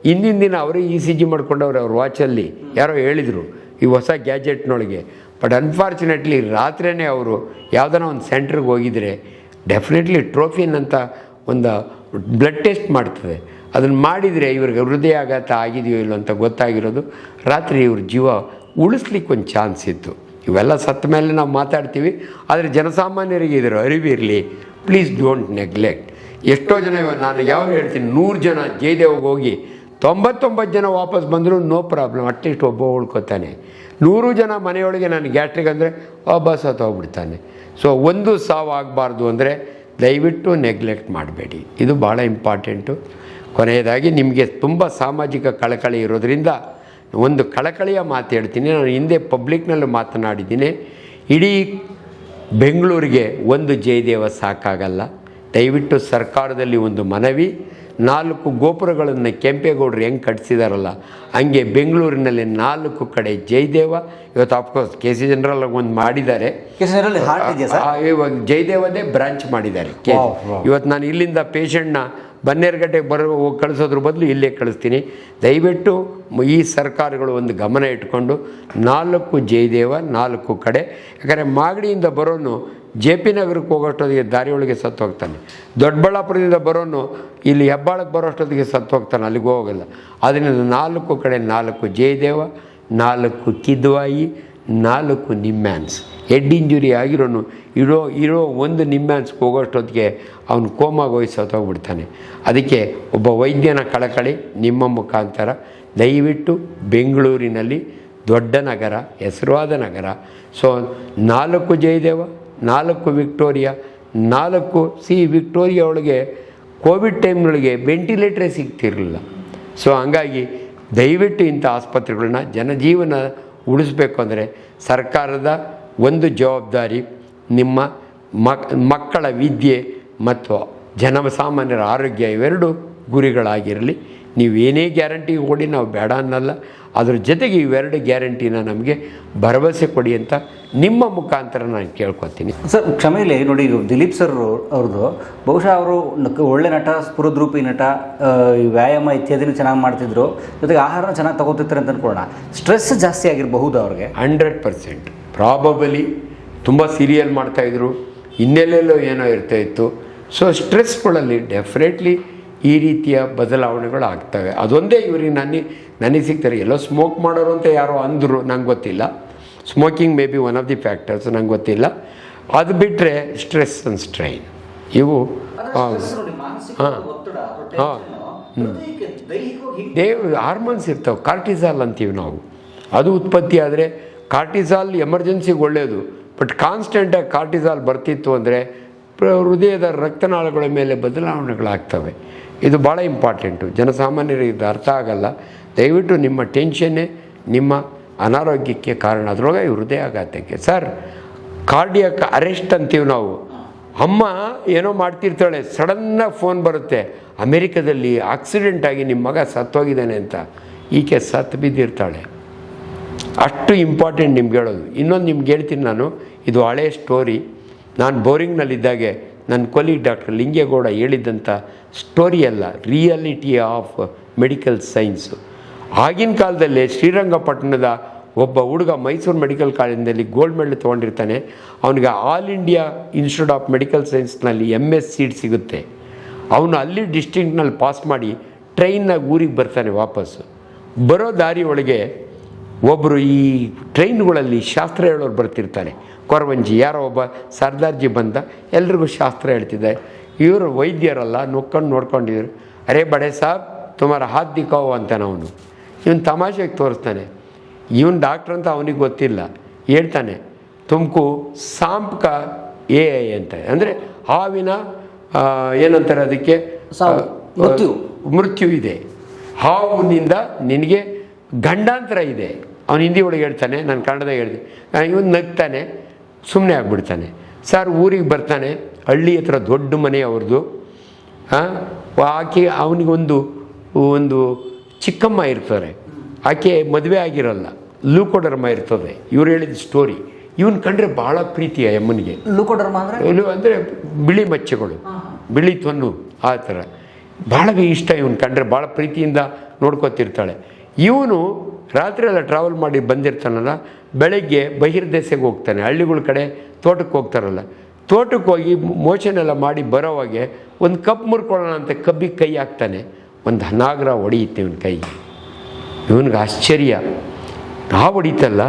ಹಿಂದಿನ ದಿನ ಅವರೇ ECG ಮಾಡ್ಕೊಂಡವ್ರೆ ಅವ್ರ ವಾಚಲ್ಲಿ, ಯಾರೋ ಹೇಳಿದರು ಈ ಹೊಸ ಗ್ಯಾಜೆಟ್ನೊಳಗೆ. ಬಟ್ ಅನ್ಫಾರ್ಚುನೇಟ್ಲಿ ರಾತ್ರಿಯೇ ಅವರು ಯಾವುದಾನ ಒಂದು ಸೆಂಟ್ರಿಗೆ ಹೋಗಿದರೆ ಡೆಫಿನೆಟ್ಲಿ ಟ್ರೋಫಿನ್ ಅಂತ ಒಂದು ಬ್ಲಡ್ ಟೆಸ್ಟ್ ಮಾಡ್ತದೆ. ಅದನ್ನು ಮಾಡಿದರೆ ಇವ್ರಿಗೆ ಹೃದಯಾಘಾತ ಆಗಿದೆಯೋ ಇಲ್ಲೋ ಅಂತ ಗೊತ್ತಾಗಿರೋದು. ರಾತ್ರಿ ಇವ್ರ ಜೀವ ಉಳಿಸ್ಲಿಕ್ಕೆ ಒಂದು ಚಾನ್ಸ್ ಇತ್ತು. ಇವೆಲ್ಲ ಸತ್ತ ಮೇಲೆ ನಾವು ಮಾತಾಡ್ತೀವಿ, ಆದರೆ ಜನಸಾಮಾನ್ಯರಿಗೆ ಇದರ ಅರಿವಿರಲಿ. Please don't neglect. ಎಷ್ಟೋ ಜನ ನಾನು ಯಾವಾಗ ಹೇಳ್ತೀನಿ, 100 ಜನ ಜಯದೇವ್ಗೆ ಹೋಗಿ 99 ಜನ ವಾಪಸ್ ಬಂದರೂ ನೋ ಪ್ರಾಬ್ಲಮ್, ಅಟ್ಲೀಸ್ಟ್ ಒಬ್ಬ ಉಳ್ಕೊತಾನೆ. 100 ಜನ ಮನೆಯೊಳಗೆ ನಾನು ಗ್ಯಾಸ್ಟ್ರಿಕ್ ಅಂದರೆ ಒಬ್ಬ ಸತ್ತೋಗ್ಬಿಡ್ತಾನೆ. ಸೊ ಒಂದು ಸಾವು ಆಗಬಾರ್ದು ಅಂದರೆ ದಯವಿಟ್ಟು ನೆಗ್ಲೆಕ್ಟ್ ಮಾಡಬೇಡಿ. ಇದು ಭಾಳ ಇಂಪಾರ್ಟೆಂಟು. ಕೊನೆಯದಾಗಿ ನಿಮಗೆ ತುಂಬ ಸಾಮಾಜಿಕ ಕಳಕಳಿ ಇರೋದರಿಂದ ಒಂದು ಕಳಕಳಿಯ ಮಾತು ಹೇಳ್ತೀನಿ. ನಾನು ಹಿಂದೆ ಪಬ್ಲಿಕ್ನಲ್ಲೂ ಮಾತನಾಡಿದ್ದೀನಿ. ಇಡೀ ಬೆಂಗಳೂರಿಗೆ ಒಂದು ಜಯದೇವ ಸಾಕಾಗಲ್ಲ. ದಯವಿಟ್ಟು ಸರ್ಕಾರದಲ್ಲಿ ಒಂದು ಮನವಿ, 4 ಗೋಪುರಗಳನ್ನು ಕೆಂಪೇಗೌಡರು ಹೆಂಗೆ ಕಟ್ಟಿಸಿದಾರಲ್ಲ ಹಂಗೆ ಬೆಂಗಳೂರಿನಲ್ಲಿ 4 ಕಡೆ ಜಯದೇವ. ಇವತ್ತು ಆಫ್ಕೋರ್ಸ್ KC ಜನರಲ್ ಒಂದು ಮಾಡಿದ್ದಾರೆ. ಇವಾಗ ಜಯದೇವದೇ ಬ್ರಾಂಚ್ ಮಾಡಿದ್ದಾರೆ. ಇವತ್ತು ನಾನು ಇಲ್ಲಿಂದ ಪೇಷಂಟ್ನ ಬನ್ನೇರುಘಟ್ಟೆಗೆ ಹೋಗಿ ಕಳಿಸೋದ್ರ ಬದಲು ಇಲ್ಲೇ ಕಳಿಸ್ತೀನಿ. ದಯವಿಟ್ಟು ಈ ಸರ್ಕಾರಗಳು ಒಂದು ಗಮನ ಇಟ್ಕೊಂಡು 4 ಜಯದೇವ 4 ಕಡೆ. ಯಾಕಂದರೆ ಮಾಗಡಿಯಿಂದ ಬರೋನು JP ನಗರಕ್ಕೆ ಹೋಗೋಷ್ಟೊತ್ತಿಗೆ ದಾರಿಯೊಳಗೆ ಸತ್ತು ಹೋಗ್ತಾನೆ. ದೊಡ್ಡಬಳ್ಳಾಪುರದಿಂದ ಬರೋನು ಇಲ್ಲಿ ಹೆಬ್ಬಾಳಕ್ಕೆ ಬರೋಷ್ಟೊತ್ತಿಗೆ ಸತ್ತು ಹೋಗ್ತಾನೆ, ಅಲ್ಲಿಗೆ ಹೋಗಲ್ಲ. ಅದರಿಂದ 4 ಕಡೆ 4 ಜಯದೇವ, 4 ಕಿದ್ವಾಯಿ, 4 ನಿಮ್ಯಾನ್ಸ್. ಹೆಡ್ ಇಂಜುರಿ ಆಗಿರೋನು ಇರೋ ಒಂದು ನಿಮ್ಯಾನ್ಸ್ಗೆ ಹೋಗೋಷ್ಟೊತ್ತಿಗೆ ಅವನು ಕೋಮಾಗೋಗಿ ಸತ್ತೋಗ್ಬಿಡ್ತಾನೆ. ಅದಕ್ಕೆ ಒಬ್ಬ ವೈದ್ಯನ ಕಳಕಳಿ ನಿಮ್ಮ ಮುಖಾಂತರ ದಯವಿಟ್ಟು ಬೆಂಗಳೂರಿನಲ್ಲಿ ದೊಡ್ಡ ನಗರ, ಹೆಸರುವಾದ ನಗರ. ಸೊ 4 ಜಯದೇವ, 4 ವಿಕ್ಟೋರಿಯಾ, 4 ವಿಕ್ಟೋರಿಯಾ ಒಳಗೆ ಕೋವಿಡ್ ಟೈಮ್ನೊಳಗೆ ವೆಂಟಿಲೇಟ್ರೇ ಸಿಗ್ತಿರಲಿಲ್ಲ. ಸೊ ಹಂಗಾಗಿ ದಯವಿಟ್ಟು ಇಂಥ ಆಸ್ಪತ್ರೆಗಳನ್ನ ಜನಜೀವನ ಉಳಿಸ್ಬೇಕು ಅಂದರೆ ಸರ್ಕಾರದ ಒಂದು ಜವಾಬ್ದಾರಿ. ನಿಮ್ಮ ಮಕ್ಕಳ ವಿದ್ಯೆ ಮತ್ತು ಜನಸಾಮಾನ್ಯರ ಆರೋಗ್ಯ ಇವೆರಡು ಗುರಿಗಳಾಗಿರಲಿ. ನೀವೇನೇ ಗ್ಯಾರಂಟಿ ಕೊಡಿ, ನಾವು ಬೇಡ ಅನ್ನಲ್ಲ. ಅದ್ರ ಜೊತೆಗೆ ಇವೆರಡು ಗ್ಯಾರಂಟಿನ ನಮಗೆ ಭರವಸೆ ಕೊಡಿ ಅಂತ ನಿಮ್ಮ ಮುಖಾಂತರ ನಾನು ಕೇಳ್ಕೊತೀನಿ.
ಸರ್ ಕ್ಷಮೆಯಲ್ಲಿ ನೋಡಿ, ದಿಲೀಪ್ ಸರ್ ಅವ್ರದ್ದು ಬಹುಶಃ ಅವರು ಒಳ್ಳೆ ನಟ, ಸ್ಫುರದ್ರೂಪಿ ನಟ, ವ್ಯಾಯಾಮ ಇತ್ಯಾದಿನೂ ಚೆನ್ನಾಗಿ ಮಾಡ್ತಿದ್ರು, ಜೊತೆಗೆ ಆಹಾರನ ಚೆನ್ನಾಗಿ ತಗೋತಿರ್ತಾರೆ ಅಂತ ಅನ್ಕೊಳ್ಳೋಣ. ಸ್ಟ್ರೆಸ್ ಜಾಸ್ತಿ ಆಗಿರಬಹುದು ಅವ್ರಿಗೆ.
100% ಪ್ರಾಬಬಲಿ. ತುಂಬ ಸೀರಿಯಲ್ ಮಾಡ್ತಾಯಿದ್ರು, ಇನ್ನೆಲ್ಲೆಲ್ಲೋ ಏನೋ ಇರ್ತಾಯಿತ್ತು. ಸೊ ಸ್ಟ್ರೆಸ್ಗಳಲ್ಲಿ ಡೆಫಿನೆಟ್ಲಿ ಈ ರೀತಿಯ ಬದಲಾವಣೆಗಳು ಆಗ್ತವೆ. ಅದೊಂದೇ ಇವರಿಗೆ ನನಗೆ ಸಿಗ್ತಾರೆ. ಎಲ್ಲೋ ಸ್ಮೋಕ್ ಮಾಡೋರು ಅಂತ ಯಾರೋ ಅಂದರು, ನಂಗೆ ಗೊತ್ತಿಲ್ಲ. Smoking may be one of the factors, ನಂಗೆ ಗೊತ್ತಿಲ್ಲ. ಅದು ಬಿಟ್ಟರೆ ಸ್ಟ್ರೆಸ್ ಆ್ಯಂಡ್ ಸ್ಟ್ರೈನ್ ಇವು ಹಾರ್ಮೋನ್ಸ್ ಇರ್ತವೆ. ಕಾರ್ಟಿಸಾಲ್ ಅಂತೀವಿ ನಾವು. ಅದು ಉತ್ಪತ್ತಿ ಆದರೆ ಕಾರ್ಟಿಸಾಲ್ ಎಮರ್ಜೆನ್ಸಿಗೆ ಒಳ್ಳೆಯದು. ಬಟ್ ಕಾನ್ಸ್ಟೆಂಟಾಗಿ ಕಾರ್ಟಿಸಾಲ್ ಬರ್ತಿತ್ತು ಅಂದರೆ ಹೃದಯದ ರಕ್ತನಾಳಗಳ ಮೇಲೆ ಬದಲಾವಣೆಗಳಾಗ್ತವೆ. ಇದು ಭಾಳ ಇಂಪಾರ್ಟೆಂಟು. ಜನಸಾಮಾನ್ಯರಿಗೆ ಇದು ಅರ್ಥ ಆಗಲ್ಲ. ದಯವಿಟ್ಟು ನಿಮ್ಮ ಟೆನ್ಷನ್ನೇ ನಿಮ್ಮ ಅನಾರೋಗ್ಯಕ್ಕೆ ಕಾರಣ. ಅದರೊಳಗೆ ಹೃದಯಾಘಾತಕ್ಕೆ. ಸರ್ ಕಾರ್ಡಿಯಾಕ್ ಅರೆಸ್ಟ್ ಅಂತೀವಿ ನಾವು. ಅಮ್ಮ ಏನೋ ಮಾಡ್ತಿರ್ತಾಳೆ, ಸಡನ್ನಾಗಿ ಫೋನ್ ಬರುತ್ತೆ, ಅಮೇರಿಕಾದಲ್ಲಿ ಆಕ್ಸಿಡೆಂಟ್ ಆಗಿ ನಿಮ್ಮ ಮಗ ಸತ್ತೋಗಿದ್ದಾನೆ ಅಂತ. ಈಕೆ ಸತ್ತು ಬಿದ್ದಿರ್ತಾಳೆ. ಅಷ್ಟು ಇಂಪಾರ್ಟೆಂಟ್ ನಿಮ್ಗೆ ಹೇಳೋದು. ಇನ್ನೊಂದು ನಿಮ್ಗೆ ಹೇಳ್ತೀನಿ ನಾನು, ಇದು ಹಳೆಯ ಸ್ಟೋರಿ. ನಾನು ಬೋರಿಂಗ್ನಲ್ಲಿದ್ದಾಗೆ ನನ್ನ ಕೊಲೀಗ್ ಡಾಕ್ಟರ್ ಲಿಂಗೇಗೌಡ ಹೇಳಿದ್ದಂಥ ಸ್ಟೋರಿ ಅಲ್ಲ, ರಿಯಾಲಿಟಿ ಆಫ್ ಮೆಡಿಕಲ್ ಸೈನ್ಸು. ಆಗಿನ ಕಾಲದಲ್ಲೇ ಶ್ರೀರಂಗಪಟ್ಟಣದ ಒಬ್ಬ ಹುಡುಗ ಮೈಸೂರು ಮೆಡಿಕಲ್ ಕಾಲೇಜಿನಲ್ಲಿ ಗೋಲ್ಡ್ ಮೆಡಲ್ ತೊಗೊಂಡಿರ್ತಾನೆ. ಅವನಿಗೆ all India institute of medical ಸೈನ್ಸ್ನಲ್ಲಿ MS ಸೀಟ್ ಸಿಗುತ್ತೆ. ಅವನು ಅಲ್ಲಿ ಡಿಸ್ಟಿಂಕ್ಟ್ನಲ್ಲಿ ಪಾಸ್ ಮಾಡಿ ಟ್ರೈನ್ನಾಗ ಊರಿಗೆ ಬರ್ತಾನೆ. ವಾಪಸ್ಸು ಬರೋ ದಾರಿ ಒಳಗೆ ಒಬ್ಬರು ಈ ಟ್ರೈನ್ಗಳಲ್ಲಿ ಶಾಸ್ತ್ರ ಹೇಳೋರು ಬರ್ತಿರ್ತಾರೆ. ಕೊರವಂಜಿ ಯಾರೋ ಒಬ್ಬ ಸರ್ದಾರ್ಜಿ ಬಂದ, ಎಲ್ರಿಗೂ ಶಾಸ್ತ್ರ ಹೇಳ್ತಿದ್ದೆ. ಇವರು ವೈದ್ಯರಲ್ಲ, ನೋಡ್ಕೊಂಡಿದ್ರು. ಅರೇ ಬಡೆ ಸಾಬ್ ತುಮಾರ ಹಾತ್ ದಿಕ್ಕಾವು ಅಂತಾನೆ ಅವನು. ಇವನು ತಮಾಷೆಗೆ ತೋರಿಸ್ತಾನೆ. ಇವನು ಡಾಕ್ಟ್ರ್ ಅಂತ ಅವನಿಗೆ ಗೊತ್ತಿಲ್ಲ. ಹೇಳ್ತಾನೆ ತುಮಕು ಸಾಂಪ್ಕ ಅಂತ, ಅಂದರೆ ಹಾವಿನ ಏನಂತಾರೆ ಅದಕ್ಕೆ ಮೃತ್ಯು ಇದೆ, ಹಾವಿನಿಂದ ನಿನಗೆ ಗಂಡಾಂತರ ಇದೆ. ಅವನು ಹಿಂದಿ ಒಳಗೆ ಹೇಳ್ತಾನೆ, ನಾನು ಕನ್ನಡದಾಗ ಹೇಳಿದೆ. ಇವನು ನಗ್ತಾನೆ, ಸುಮ್ಮನೆ ಆಗಿಬಿಡ್ತಾನೆ. ಸರ್ ಊರಿಗೆ ಬರ್ತಾನೆ, ಹಳ್ಳಿ ಹತ್ರ ದೊಡ್ಡ ಮನೆ ಅವ್ರದ್ದು. ಆಕೆ ಅವನಿಗೊಂದು ಒಂದು ಚಿಕ್ಕಮ್ಮ ಇರ್ತಾರೆ, ಆಕೆ ಮದುವೆ ಆಗಿರಲ್ಲ, ಲೂಕೋಡರ್ಮ ಇರ್ತದೆ. ಇವ್ರು ಹೇಳಿದ ಸ್ಟೋರಿ. ಇವನು ಕಂಡ್ರೆ ಭಾಳ ಪ್ರೀತಿಯ ಅಮ್ಮನಿಗೆ.
ಲೂಕೋಡರ್ಮ
ಅಂದರೆ ಬಿಳಿ ಮಚ್ಚೆಗಳು, ಬಿಳಿ ತೊನ್ನು, ಆ ಥರ ಭಾಳ ಇಷ್ಟ. ಇವನು ಕಂಡ್ರೆ ಭಾಳ ಪ್ರೀತಿಯಿಂದ ನೋಡ್ಕೊತಿರ್ತಾಳೆ. ಇವನು ರಾತ್ರಿ ಎಲ್ಲ ಟ್ರಾವೆಲ್ ಮಾಡಿ ಬಂದಿರ್ತಾನಲ್ಲ, ಬೆಳಗ್ಗೆ ಬಹಿರ್ದೇಶಕ್ಕೆ ಹೋಗ್ತಾನೆ. ಹಳ್ಳಿಗಳ ಕಡೆ ತೋಟಕ್ಕೆ ಹೋಗ್ತಾರಲ್ಲ, ತೋಟಕ್ಕೆ ಹೋಗಿ ಮೋಚನ್ ಎಲ್ಲ ಮಾಡಿ ಬರೋವಾಗೆ ಒಂದು ಕಪ್ ಮುರ್ಕೊಳ್ಳೋಣ ಅಂತ ಕಬ್ಬಿಗೆ ಕೈ ಹಾಕ್ತಾನೆ. ಒಂದು ನಾಗರ ಹೊಡೆಯುತ್ತೆ ಇವನ ಕೈ. ಇವನಿಗೆ ಆಶ್ಚರ್ಯ, ಹೊಡಿತಲ್ಲ.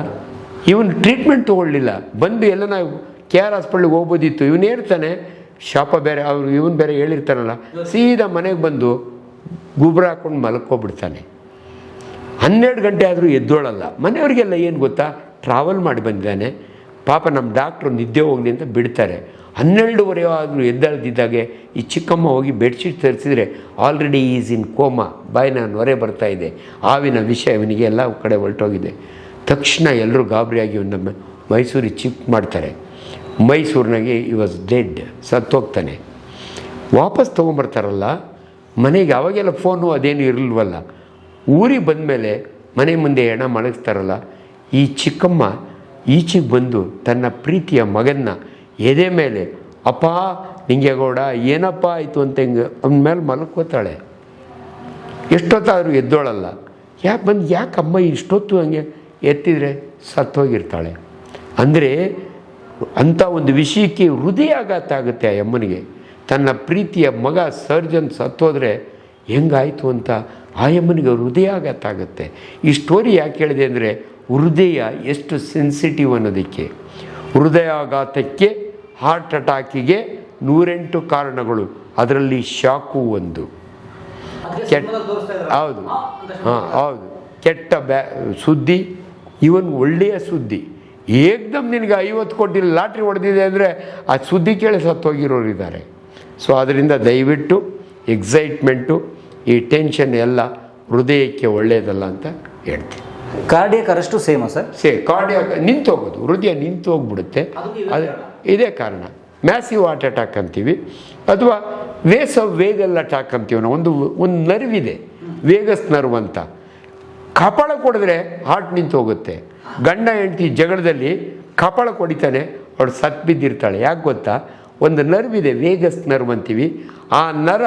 ಇವನು ಟ್ರೀಟ್ಮೆಂಟ್ ತೊಗೊಳ್ಳಿಲ್ಲ. ಬಂದು ಎಲ್ಲ ನಾವು KR ಹಾಸ್ಪಿಟ್ಲಿಗೆ ಹೋಗ್ಬೋದಿತ್ತು. ಇವನು ಹೇಳ್ತಾನೆ, ಶಾಪ ಬೇರೆ, ಅವರು ಇವನು ಬೇರೆ ಹೇಳಿರ್ತಾನಲ್ಲ, ಸೀದಾ ಮನೆಗೆ ಬಂದು ಗೊಬ್ಬರ ಹಾಕ್ಕೊಂಡು ಮಲ್ಕೋಬಿಡ್ತಾನೆ. 12 ಗಂಟೆ ಆದರೂ ಎದ್ದೋಳಲ್ಲ. ಮನೆಯವ್ರಿಗೆಲ್ಲ ಏನು ಗೊತ್ತಾ, ಟ್ರಾವೆಲ್ ಮಾಡಿ ಬಂದಿದ್ದಾನೆ ಪಾಪ, ನಮ್ಮ ಡಾಕ್ಟ್ರು ನಿದ್ದೆ ಹೋಗಲಿ ಅಂತ ಬಿಡ್ತಾರೆ. 12:30 ಆದರೂ ಎದ್ದೇಳ್ದಿದ್ದಾಗೆ ಈ ಚಿಕ್ಕಮ್ಮ ಹೋಗಿ ಬೆಡ್ಶೀಟ್ ತರಿಸಿದ್ರೆ ಆಲ್ರೆಡಿ ಈಸ್ ಇನ್ ಕೋಮಾ, ಬಾಯಿನ ನೊರೆ ಬರ್ತಾ ಇದೆ, ಹಾವಿನ ವಿಷ ಇವನಿಗೆ ಎಲ್ಲ ಕಡೆ ಹೊರಟೋಗಿದೆ. ತಕ್ಷಣ ಎಲ್ಲರೂ ಗಾಬರಿಯಾಗಿ ನಮ್ಮ ಮೈಸೂರಿಗೆ ಶಿಫ್ಟ್ ಮಾಡ್ತಾರೆ. ಮೈಸೂರಿನಾಗೆ ಈ ವಾಸ್ ಡೆಡ್, ಸತ್ತೋಗ್ತಾನೆ. ವಾಪಸ್ ತೊಗೊಂಬರ್ತಾರಲ್ಲ ಮನೆಗೆ, ಅವಾಗೆಲ್ಲ ಫೋನು ಅದೇನು ಇರಲ್ವಲ್ಲ. ಊರಿಗೆ ಬಂದಮೇಲೆ ಮನೆ ಮುಂದೆ ಹೆಣ ಮಲಗಿಸ್ತಾರಲ್ಲ, ಈ ಚಿಕ್ಕಮ್ಮ ಈಚೆಗೆ ಬಂದು ತನ್ನ ಪ್ರೀತಿಯ ಮಗನ್ನ ಎದೆ ಮೇಲೆ, ಅಪ್ಪ ನಿಂಗೇಗೌಡ ಏನಪ್ಪ ಆಯಿತು ಅಂತ ಹಿಂಗೆ ಅವನ ಮೇಲೆ ಮಲ್ಕೋತಾಳೆ. ಎಷ್ಟೊತ್ತಾದರೂ ಎದ್ದೋಳಲ್ಲ. ಯಾಕಮ್ಮ ಇಷ್ಟೊತ್ತು ಹಂಗೆ ಎತ್ತಿದರೆ ಸತ್ತೋಗಿರ್ತಾಳೆ. ಅಂದರೆ ಅಂಥ ಒಂದು ವಿಷಯಕ್ಕೆ ಹೃದಯಾಘಾತ ಆಗುತ್ತೆ ಆ ಅಮ್ಮನಿಗೆ. ತನ್ನ ಪ್ರೀತಿಯ ಮಗ ಸರ್ಜನ್ ಸತ್ತೋದ್ರೆ ಹೆಂಗಾಯಿತು ಅಂತ ಆ ಅಮ್ಮನಿಗೆ ಹೃದಯಾಘಾತ ಆಗುತ್ತೆ. ಈ ಸ್ಟೋರಿ ಯಾಕೆ ಹೇಳಿದೆ ಅಂದರೆ, ಹೃದಯ ಎಷ್ಟು ಸೆನ್ಸಿಟಿವ್ ಅನ್ನೋದಕ್ಕೆ. ಹೃದಯಾಘಾತಕ್ಕೆ, ಹಾರ್ಟ್ ಅಟ್ಯಾಕಿಗೆ 108 ಕಾರಣಗಳು, ಅದರಲ್ಲಿ ಶಾಕು ಒಂದು. ಹೌದು, ಹೌದು. ಕೆಟ್ಟ ಸುದ್ದಿ, ಇವನ್ ಒಳ್ಳೆಯ ಸುದ್ದಿ. ಏಕ್ದಮ್ ನಿನಗೆ 50 ಕೋಟಿ ಲಾಟ್ರಿ ಹೊಡೆದಿದೆ ಅಂದರೆ ಆ ಸುದ್ದಿ ಕೇಳಿ ಸತ್ತೋಗಿರೋರಿದ್ದಾರೆ. ಸೊ ಅದರಿಂದ ದಯವಿಟ್ಟು ಎಕ್ಸೈಟ್ಮೆಂಟು, ಈ ಟೆನ್ಷನ್ ಎಲ್ಲ ಹೃದಯಕ್ಕೆ ಒಳ್ಳೆಯದಲ್ಲ ಅಂತ ಹೇಳ್ತೀನಿ.
ಕಾರ್ಡಿಯಕ್ ಅರೆಸ್ಟು ಸೇಮಾ ಸರ್?
ಕಾರ್ಡಿಯಾಕ್ ನಿಂತು ಹೋಗೋದು, ಹೃದಯ ನಿಂತು ಹೋಗ್ಬಿಡುತ್ತೆ. ಅದು ಇದೇ ಕಾರಣ. ಮ್ಯಾಸಿವ್ ಹಾರ್ಟ್ ಅಟ್ಯಾಕ್ ಅಂತೀವಿ, ಅಥವಾ ವೇಗಲ್ ಅಟ್ಯಾಕ್ ಅಂತೀವಿ ನಾವು. ಒಂದು ನರ್ವಿದೆ, ವೇಗಸ್ ನರ್ವ್ ಅಂತ. ಕಪಾಳ ಕೊಡಿದ್ರೆ ಹಾರ್ಟ್ ನಿಂತು ಹೋಗುತ್ತೆ. ಗಂಡ ಹೆಂಡತಿ ಜಗಳದಲ್ಲಿ ಕಪಾಳ ಕೊಡಿತಾನೆ, ಅವಳು ಸತ್ತು ಬಿದ್ದಿರ್ತಾಳೆ. ಯಾಕೆ ಗೊತ್ತಾ, ಒಂದು ನರ್ವ್ ಇದೆ, ವೇಗಸ್ ನರ್ವ್ ಅಂತೀವಿ. ಆ ನರ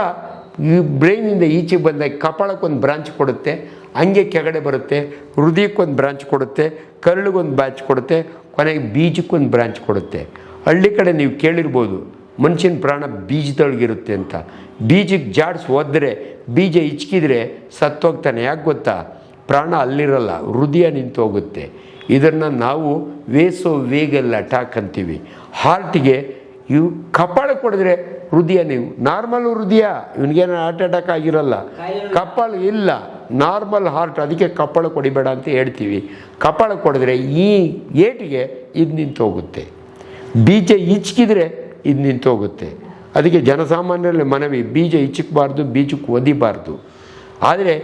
ಬ್ರೈನಿಂದ ಈಚೆಗೆ ಬಂದಾಗ ಕಪಾಳಕ್ಕೊಂದು ಬ್ರಾಂಚ್ ಕೊಡುತ್ತೆ, ಹಂಗೆ ಕೆಳಗಡೆ ಬರುತ್ತೆ, ಹೃದಯಕ್ಕೊಂದು ಬ್ರಾಂಚ್ ಕೊಡುತ್ತೆ, ಕರುಳಿಗೊಂದು ಬ್ರಾಂಚ್ ಕೊಡುತ್ತೆ, ಕೊನೆಗೆ ಬೀಜಕ್ಕೊಂದು ಬ್ರಾಂಚ್ ಕೊಡುತ್ತೆ. ಹಳ್ಳಿ ಕಡೆ ನೀವು ಕೇಳಿರ್ಬೋದು, ಮನುಷ್ಯನ ಪ್ರಾಣ ಬೀಜದೊಳಗಿರುತ್ತೆ ಅಂತ. ಬೀಜಕ್ಕೆ ಜಾಡ್ಸಿ ಹೋದರೆ, ಬೀಜ ಇಚ್ಕಿದ್ರೆ ಸತ್ತೋಗ್ತಾನೆ. ಯಾಕೆ ಗೊತ್ತಾ, ಪ್ರಾಣ ಅಲ್ಲಿರಲ್ಲ, ಹೃದಯ ನಿಂತು ಹೋಗುತ್ತೆ. ಇದನ್ನು ನಾವು ವೇಗಲ್ ಅಟ್ಯಾಕ್ ಅಂತೀವಿ. ಹಾರ್ಟಿಗೆ ಇವು ಕಪಾಳ ಕೊಡಿದ್ರೆ ಹೃದಯ, ನೀವು ನಾರ್ಮಲ್ ಹೃದಯ, ಇವನಿಗೇನು ಹಾರ್ಟ್ ಅಟ್ಯಾಕ್ ಆಗಿರಲ್ಲ, ಕಪಾಳ ಇಲ್ಲ, ನಾರ್ಮಲ್ ಹಾರ್ಟ್. ಅದಕ್ಕೆ ಕಪಾಳ ಕೊಡಿಬೇಡ ಅಂತ ಹೇಳ್ತೀವಿ. ಕಪಾಳ ಕೊಡಿದ್ರೆ ಈ ಏಟಿಗೆ ಇದು ನಿಂತು ಹೋಗುತ್ತೆ, ಬೀಜ ಇಚ್ಕಿದ್ರೆ ಇದು ನಿಂತು ಹೋಗುತ್ತೆ. ಅದಕ್ಕೆ ಜನಸಾಮಾನ್ಯರಲ್ಲಿ ಮನವಿ, ಬೀಜ ಇಚ್ಚಕ್ಬಾರ್ದು, ಬೀಜಕ್ಕೆ ಒದಿಬಾರ್ದು. ಆದರೆ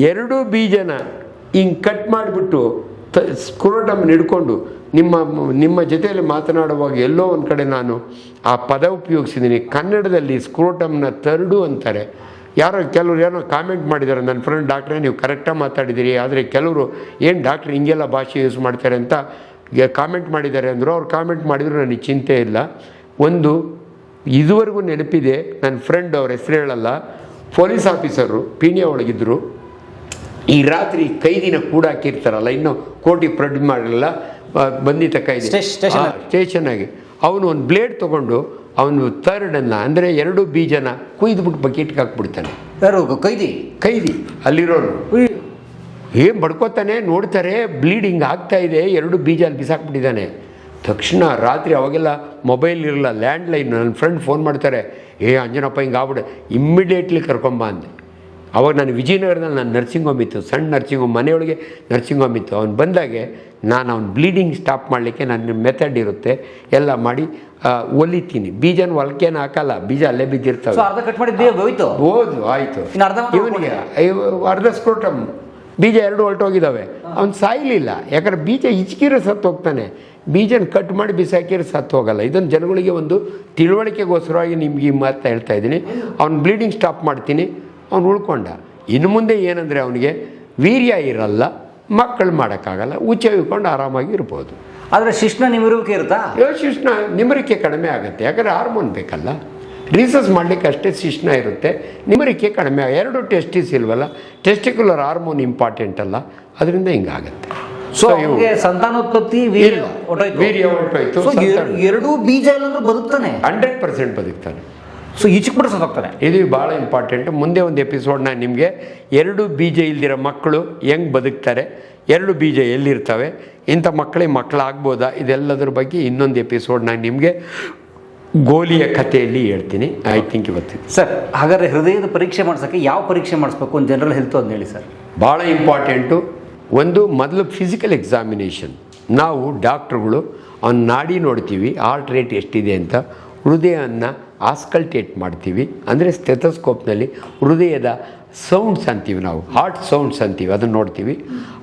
2 ಬೀಜನ ಹಿಂಗೆ ಕಟ್ ಮಾಡಿಬಿಟ್ಟು ಸ್ಕ್ರೋಟಮ್ ಹಿಡ್ಕೊಂಡು ನಿಮ್ಮ ಜೊತೆಯಲ್ಲಿ ಮಾತನಾಡುವಾಗ ಎಲ್ಲೋ ಒಂದು ಕಡೆ ನಾನು ಆ ಪದ ಉಪಯೋಗಿಸಿದ್ದೀನಿ. ಕನ್ನಡದಲ್ಲಿ ಸ್ಕ್ರೋಟಮ್ನ ತರ್ಡು ಅಂತಾರೆ. ಕೆಲವರು ಏನೋ ಕಾಮೆಂಟ್ ಮಾಡಿದ್ದಾರೆ, ನನ್ನ ಫ್ರೆಂಡ್ ಡಾಕ್ಟ್ರೇ ನೀವು ಕರೆಕ್ಟಾಗಿ ಮಾತಾಡಿದ್ದೀರಿ, ಆದರೆ ಕೆಲವರು ಏನು ಡಾಕ್ಟ್ರ್ ಹಿಂಗೆಲ್ಲ ಭಾಷೆ ಯೂಸ್ ಮಾಡ್ತಾರೆ ಅಂತ ಕಾಮೆಂಟ್ ಮಾಡಿದ್ದಾರೆ ಅಂದರು. ಅವ್ರು ಕಾಮೆಂಟ್ ಮಾಡಿದ್ರು ನನಗೆ ಚಿಂತೆ ಇಲ್ಲ. ಒಂದು ಇದುವರೆಗೂ ನೆನಪಿದೆ, ನನ್ನ ಫ್ರೆಂಡ್, ಅವ್ರ ಹೆಸರು ಹೇಳಲ್ಲ, ಪೊಲೀಸ್ ಆಫೀಸರು ಪೀಣ್ಯ ಒಳಗಿದ್ದರು. ಈ ರಾತ್ರಿ ಕೈದಿನ ಕೂಡ ಹಾಕಿರ್ತಾರಲ್ಲ, ಇನ್ನೂ ಕೋರ್ಟಿಗೆ ಪ್ರೊಡ್ಯೂಸ್ ಮಾಡಿರಲ್ಲ, ಬಂಧಿತ ಕೈದಿ ಸ್ಟೇಷನ್ನಾಗಿ, ಅವನು ಒಂದು ಬ್ಲೇಡ್ ತೊಗೊಂಡು ಅವನು ತರ್ಡನ್ನು, ಅಂದರೆ 2 ಬೀಜನ ಕುಯ್ದುಬಿಟ್ಟು ಬಕೆಟ್ಗೆ ಹಾಕ್ಬಿಡ್ತಾನೆ.
ಯಾರು ಕೈದಿ
ಅಲ್ಲಿರೋರು ಏನು ಬಡ್ಕೋತಾನೆ, ನೋಡ್ತಾರೆ ಬ್ಲೀಡಿಂಗ್ ಆಗ್ತಾ ಇದೆ, 2 ಬೀಜ ಅಲ್ಲಿ ಬಿಸಾಕ್ಬಿಟ್ಟಿದ್ದಾನೆ. ತಕ್ಷಣ ರಾತ್ರಿ, ಅವಾಗೆಲ್ಲ ಮೊಬೈಲ್ ಇರಲ್ಲ, ಲ್ಯಾಂಡ್ಲೈನ್. ನನ್ನ ಫ್ರೆಂಡ್ ಫೋನ್ ಮಾಡ್ತಾರೆ, ಅಂಜನಪ್ಪ ಹಿಂಗೆ ಆಗ್ಬಿಡೆ, ಇಮ್ಮಿಡಿಯೇಟ್ಲಿ ಕರ್ಕೊಂಬ ಅಂದೆ. ಅವಾಗ ನಾನು ವಿಜಯನಗರದಲ್ಲಿ, ನಾನು ನರ್ಸಿಂಗ್ ಹೋಮ್ ಇತ್ತು, ಸಣ್ಣ ನರ್ಸಿಂಗ್ ಹೋಮ್, ಮನೆಯೊಳಗೆ ನರ್ಸಿಂಗ್ ಹೋಮ್ ಇತ್ತು. ಅವ್ನು ಬಂದಾಗೆ ನಾನು ಅವ್ನು ಬ್ಲೀಡಿಂಗ್ ಸ್ಟಾಪ್ ಮಾಡಲಿಕ್ಕೆ ನನ್ನ ಮೆಥಡ್ ಇರುತ್ತೆ, ಎಲ್ಲ ಮಾಡಿ ಒಲಿತೀನಿ. ಬೀಜನ ಹೊಲಕ್ಕೇನು ಹಾಕಲ್ಲ, ಬೀಜ ಅಲ್ಲೇ ಬಿದ್ದಿರ್ತವೆ.
ಅರ್ಧ ಕಟ್ ಮಾಡಿದ್ದೆ ಹೋಯ್ತು,
ಹೋದು ಆಯಿತು. ಇವನಿಗೆ ಅರ್ಧ ಸ್ಕ್ರೋಟಮ್ ಬೀಜ 2 ಹೊರಟೋಗಿದ್ದಾವೆ. ಅವ್ನು ಸಾಯಲಿಲ್ಲ, ಯಾಕಂದ್ರೆ ಬೀಜ ಹಿಚ್ಕಿರೋ ಸತ್ತು ಹೋಗ್ತಾನೆ, ಬೀಜನ ಕಟ್ ಮಾಡಿ ಬಿಸಾಕಿರೋ ಸತ್ತು ಹೋಗಲ್ಲ. ಇದನ್ನು ಜನಗಳಿಗೆ ಒಂದು ತಿಳುವಳಿಕೆಗೋಸ್ಕರವಾಗಿ ನಿಮ್ಗೆ ಈ ಮಾತು ಹೇಳ್ತಾ ಇದ್ದೀನಿ. ಅವ್ನು ಬ್ಲೀಡಿಂಗ್ ಸ್ಟಾಪ್ ಮಾಡ್ತೀನಿ, ಅವ್ನು ಉಳ್ಕೊಂಡ. ಇನ್ನು ಮುಂದೆ ಏನಂದರೆ ಅವನಿಗೆ ವೀರ್ಯ ಇರಲ್ಲ, ಮಕ್ಕಳು ಮಾಡೋಕ್ಕಾಗಲ್ಲ, ಉಚ್ಚವಿಕೊಂಡು ಆರಾಮಾಗಿ ಇರ್ಬೋದು.
ಆದರೆ ಶಿಶ್ನ ನಿಮಿರುವಿಕೆ ಇರುತ್ತಾ?
ಶಿಶ್ನ ನಿಮರಿಕೆ ಕಡಿಮೆ ಆಗುತ್ತೆ, ಯಾಕಂದರೆ ಹಾರ್ಮೋನ್ ಬೇಕಲ್ಲ. ರೀಸಸ್ ಮಾಡಲಿಕ್ಕೆ ಅಷ್ಟೇ ಶಿಶ್ನ ಇರುತ್ತೆ, ನಿಮರಿಕೆ ಕಡಿಮೆ 2 ಟೆಸ್ಟಿಸ್ ಇಲ್ವಲ್ಲ, ಟೆಸ್ಟಿಕ್ಯುಲರ್ ಹಾರ್ಮೋನ್ ಇಂಪಾರ್ಟೆಂಟ್ ಅಲ್ಲ, ಅದರಿಂದ ಹಿಂಗಾಗುತ್ತೆ.
ಸೊ ಇವ್ರಿಗೆ ಸಂತಾನೋತ್ಪತ್ತಿ ವೀರ್ಯ
ಹೊರಟೋಯ್ತು.
2 ಬೀಜ ಇಲ್ಲಾಂದ್ರೂ ಬದುಕ್ತಾನೆ,
100% ಬದುಕ್ತಾನೆ.
ಸೊ ಈಚಕ್ಬಿಟ್ಟು ಸತ್ತೋಗ್ತಾನೆ.
ಇದು ಭಾಳ ಇಂಪಾರ್ಟೆಂಟ್. ಮುಂದೆ ಒಂದು ಎಪಿಸೋಡ್ನ ನಿಮಗೆ 2 ಬೀಜ ಇಲ್ದಿರೋ ಮಕ್ಕಳು ಹೆಂಗೆ ಬದುಕ್ತಾರೆ, 2 ಬೀಜ ಎಲ್ಲಿರ್ತವೆ, ಇಂಥ ಮಕ್ಕಳಿಗೆ ಮಕ್ಕಳಾಗ್ಬೋದಾ, ಇದೆಲ್ಲದ್ರ ಬಗ್ಗೆ ಇನ್ನೊಂದು ಎಪಿಸೋಡ್ನ ನಿಮಗೆ ಗೋಲಿಯ ಕಥೆಯಲ್ಲಿ ಹೇಳ್ತೀನಿ. ಐ ಥಿಂಕ್ ಇವತ್ತು
ಸರ್, ಹಾಗಾದರೆ ಹೃದಯದ ಪರೀಕ್ಷೆ ಮಾಡಿಸೋಕ್ಕೆ ಯಾವ ಪರೀಕ್ಷೆ ಮಾಡಿಸ್ಬೇಕು, ಒಂದು ಜನರಲ್ ಹೆಲ್ತ್ ಅಂತ ಹೇಳಿ ಸರ್.
ಭಾಳ ಇಂಪಾರ್ಟೆಂಟು. ಒಂದು ಮೊದಲು ಫಿಸಿಕಲ್ ಎಕ್ಸಾಮಿನೇಷನ್. ನಾವು ಡಾಕ್ಟ್ರುಗಳು ಅವ್ನ ನಾಡಿ ನೋಡ್ತೀವಿ, ಹಾರ್ಟ್ ರೇಟ್ ಎಷ್ಟಿದೆ ಅಂತ. ಹೃದಯವನ್ನು ಆಸ್ಕಲ್ಟೇಟ್ ಮಾಡ್ತೀವಿ, ಅಂದರೆ ಸ್ಟೆಥೋಸ್ಕೋಪ್ನಲ್ಲಿ ಹೃದಯದ ಸೌಂಡ್ಸ್ ಅಂತೀವಿ ನಾವು, ಹಾರ್ಟ್ ಸೌಂಡ್ಸ್ ಅಂತೀವಿ, ಅದನ್ನು ನೋಡ್ತೀವಿ.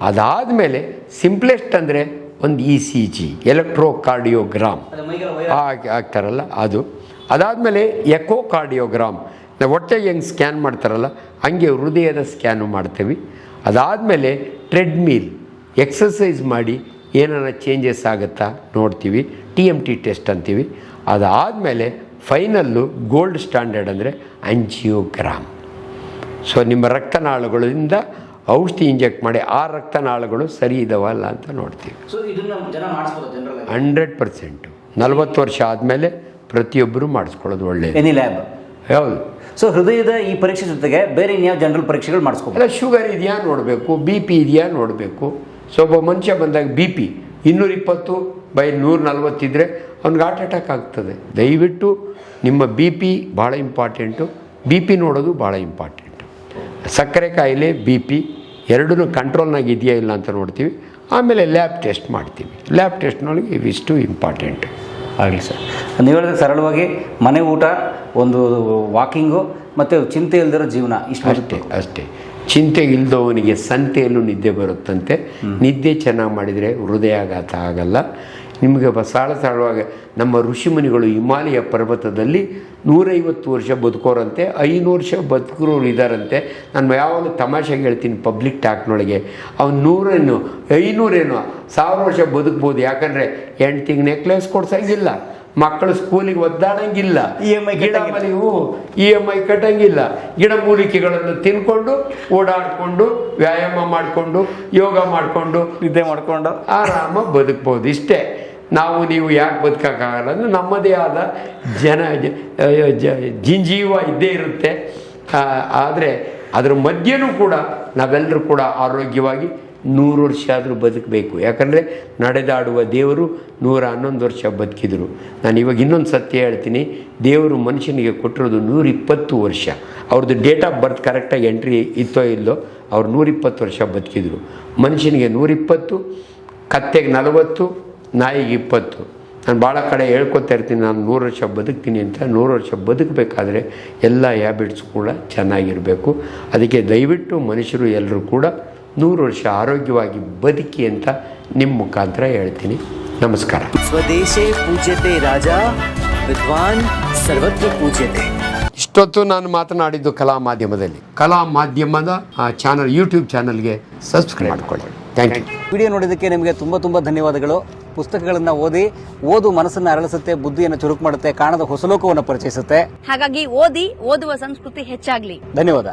ಅದಾದಮೇಲೆ ಸಿಂಪ್ಲೆಸ್ಟ್ ಅಂದರೆ ಒಂದು ECG, ಎಲೆಕ್ಟ್ರೋಕಾರ್ಡಿಯೋಗ್ರಾಮ್ ಆಗ್ತಾರಲ್ಲ ಅದು. ಅದಾದಮೇಲೆ ಎಕೋಕಾರ್ಡಿಯೋಗ್ರಾಮ್, ನಾವು ಹೊಟ್ಟೆಗೆ ಹೆಂಗೆ ಸ್ಕ್ಯಾನ್ ಮಾಡ್ತಾರಲ್ಲ ಹಂಗೆ ಹೃದಯದ ಸ್ಕ್ಯಾನು ಮಾಡ್ತೀವಿ. ಅದಾದಮೇಲೆ ಟ್ರೆಡ್ಮಿಲ್ ಎಕ್ಸಸೈಸ್ ಮಾಡಿ ಏನಾರ ಚೇಂಜಸ್ ಆಗುತ್ತಾ ನೋಡ್ತೀವಿ, TMT ಟೆಸ್ಟ್ ಅಂತೀವಿ. ಅದಾದಮೇಲೆ ಫೈನಲ್ಲು ಗೋಲ್ಡ್ ಸ್ಟ್ಯಾಂಡರ್ಡ್ ಅಂದರೆ ಆಂಜಿಯೋಗ್ರಾಮ್. ಸೊ ನಿಮ್ಮ ರಕ್ತನಾಳಗಳಿಂದ ಔಷಧಿ ಇಂಜೆಕ್ಟ್ ಮಾಡಿ ಆ ರಕ್ತನಾಳಗಳು ಸರಿ ಇದಾವಲ್ಲ ಅಂತ ನೋಡ್ತೀವಿ. 100%. 40 ವರ್ಷ ಆದಮೇಲೆ ಪ್ರತಿಯೊಬ್ಬರು ಮಾಡಿಸ್ಕೊಳ್ಳೋದು ಒಳ್ಳೆಯದು.
Any lab.
ಹೌದು.
ಸೊ ಹೃದಯದ ಈ ಪರೀಕ್ಷೆ ಜೊತೆಗೆ ಬೇರೆ ಇನ್ಯಾವ ಜನರಲ್ ಪರೀಕ್ಷೆಗಳು ಮಾಡಿಸ್ಕೋಬೋದು?
ಶುಗರ್ ಇದೆಯಾ ನೋಡಬೇಕು, BP ಇದೆಯಾ ನೋಡಬೇಕು. ಸೊ ಒಬ್ಬ ಮನುಷ್ಯ ಬಂದಾಗ BP 220/140 ಇದ್ದರೆ ಅವ್ನಿಗೆ ಹಾರ್ಟ್ ಅಟ್ಯಾಕ್ ಆಗ್ತದೆ. ದಯವಿಟ್ಟು ನಿಮ್ಮ BP ಭಾಳ ಇಂಪಾರ್ಟೆಂಟು, BP ನೋಡೋದು ಭಾಳ ಇಂಪಾರ್ಟೆಂಟು. ಸಕ್ಕರೆ ಕಾಯಿಲೆ BP ಎರಡೂ ಕಂಟ್ರೋಲ್ನಾಗ ಇದೆಯಾ ಇಲ್ಲ ಅಂತ ನೋಡ್ತೀವಿ. ಆಮೇಲೆ ಲ್ಯಾಬ್ ಟೆಸ್ಟ್ ಮಾಡ್ತೀವಿ. ಲ್ಯಾಬ್ ಟೆಸ್ಟ್ನೊಳಗೆ ಇವಿಷ್ಟು ಇಂಪಾರ್ಟೆಂಟ್
ಆಗಲಿ ಸರ್. ನೀವು ಹೇಳಿದ್ರೆ ಸರಳವಾಗಿ ಮನೆ ಊಟ, ಒಂದು ವಾಕಿಂಗು ಮತ್ತು ಚಿಂತೆ ಇಲ್ದಿರೋ ಜೀವನ, ಇಷ್ಟು
ಅಷ್ಟೇ. ಚಿಂತೆ ಇಲ್ದವನಿಗೆ ಸಂತೆಯಲ್ಲೂ ನಿದ್ದೆ ಬರುತ್ತಂತೆ. ನಿದ್ದೆ ಚೆನ್ನಾಗಿ ಮಾಡಿದರೆ ಹೃದಯಾಘಾತ ಆಗಲ್ಲ. ನಿಮಗೆ ಸರಳವಾಗಿ ನಮ್ಮ ಋಷಿಮುನಿಗಳು ಹಿಮಾಲಯ ಪರ್ವತದಲ್ಲಿ 150 ವರ್ಷ ಬದುಕೋರಂತೆ, 500 ವರ್ಷ ಬದುಕೋರು ಇದ್ದಾರಂತೆ. ನಾನು ಯಾವಾಗಲೂ ತಮಾಷೆಗೆ ಹೇಳ್ತೀನಿ ಪಬ್ಲಿಕ್ ಟಾಕ್ನೊಳಗೆ, ಅವ್ನು 100 1000 ವರ್ಷ ಬದುಕ್ಬೋದು. ಯಾಕಂದರೆ ಹೆಂಡ್ತಿಗೆ ನೆಕ್ಲೆಸ್ ಕೊಡ್ಸಂಗಿಲ್ಲ, ಮಕ್ಕಳು ಸ್ಕೂಲಿಗೆ ಒದ್ದಾಡಂಗಿಲ್ಲ, EMI ಕಟ್ಟಂಗಿಲ್ಲ, ಗಿಡಮೂಲಿಕೆಗಳನ್ನು ತಿನ್ಕೊಂಡು ಓಡಾಡಿಕೊಂಡು ವ್ಯಾಯಾಮ ಮಾಡಿಕೊಂಡು ಯೋಗ ಮಾಡಿಕೊಂಡು
ನಿದ್ದೆ ಮಾಡಿಕೊಂಡು
ಆರಾಮಾಗಿ ಬದುಕ್ಬೋದು. ಇಷ್ಟೇ. ನಾವು ನೀವು ಯಾಕೆ ಬದುಕೋಕ್ಕಾಗಲ್ಲ ಅಂದರೆ ನಮ್ಮದೇ ಆದ ಜೀವ ಇದ್ದೇ ಇರುತ್ತೆ. ಆದರೆ ಅದರ ಮಧ್ಯೆನೂ ಕೂಡ ನಾವೆಲ್ಲರೂ ಕೂಡ ಆರೋಗ್ಯವಾಗಿ 100 ವರ್ಷ ಆದರೂ ಬದುಕಬೇಕು. ಯಾಕಂದರೆ ನಡೆದಾಡುವ ದೇವರು 111 ವರ್ಷ ಬದುಕಿದರು. ನಾನು ಇವಾಗ ಇನ್ನೊಂದು ಸತ್ಯ ಹೇಳ್ತೀನಿ. ದೇವರು ಮನುಷ್ಯನಿಗೆ ಕೊಟ್ಟಿರೋದು 120 ವರ್ಷ. ಅವ್ರದ್ದು ಡೇಟ್ ಆಫ್ ಬರ್ತ್ ಕರೆಕ್ಟಾಗಿ ಎಂಟ್ರಿ ಇತ್ತೋ ಇಲ್ಲೋ, ಅವ್ರು 120 ವರ್ಷ ಬದುಕಿದರು. ಮನುಷ್ಯನಿಗೆ 120, ಕತ್ತೆಗೆ 40, ನಾಯಿಗೆ 20. ನಾನು ಭಾಳ ಕಡೆ ಹೇಳ್ಕೊತಾ ಇರ್ತೀನಿ, ನಾನು 100 ವರ್ಷ ಬದುಕ್ತೀನಿ ಅಂತ. 100 ವರ್ಷ ಬದುಕಬೇಕಾದ್ರೆ ಎಲ್ಲ ಹ್ಯಾಬಿಟ್ಸ್ ಕೂಡ ಚೆನ್ನಾಗಿರಬೇಕು. ಅದಕ್ಕೆ ದಯವಿಟ್ಟು ಮನುಷ್ಯರು ಎಲ್ಲರೂ ಕೂಡ 100 ವರ್ಷ ಆರೋಗ್ಯವಾಗಿ ಬದುಕಿ ಅಂತ ನಿಮ್ಮ ಮುಖಾಂತರ ಹೇಳ್ತೀನಿ. ನಮಸ್ಕಾರ.
ಸ್ವದೇಶೇ ಪೂಜ್ಯತೆ ರಾಜ, ವಿದ್ವಾನ್ ಸರ್ವತ್ರ ಪೂಜ್ಯತೆ.
ಇಷ್ಟೊತ್ತು ನಾನು ಮಾತನಾಡಿದ್ದು ಕಲಾ ಮಾಧ್ಯಮದಲ್ಲಿ. ಕಲಾ ಮಾಧ್ಯಮದ ಚಾನಲ್, ಯೂಟ್ಯೂಬ್ ಚಾನಲ್ಗೆ ಸಬ್ಸ್ಕ್ರೈಬ್ ಮಾಡಿಕೊಳ್ಳಿ. Thank you.
ವಿಡಿಯೋ ನೋಡಿದ್ದಕ್ಕೆ ನಿಮಗೆ ತುಂಬ ಧನ್ಯವಾದಗಳು. ಪುಸ್ತಕಗಳನ್ನು ಓದು ಮನಸ್ಸನ್ನು ಅರಳಿಸುತ್ತೆ, ಬುದ್ಧಿಯನ್ನು ಚುರುಕು ಮಾಡುತ್ತೆ, ಕಾಣದ ಹೊಸ ಲೋಕವನ್ನು ಪರಿಚಯಿಸುತ್ತೆ.
ಹಾಗಾಗಿ ಓದುವ ಸಂಸ್ಕೃತಿ ಹೆಚ್ಚಾಗ್ಲಿ.
ಧನ್ಯವಾದ.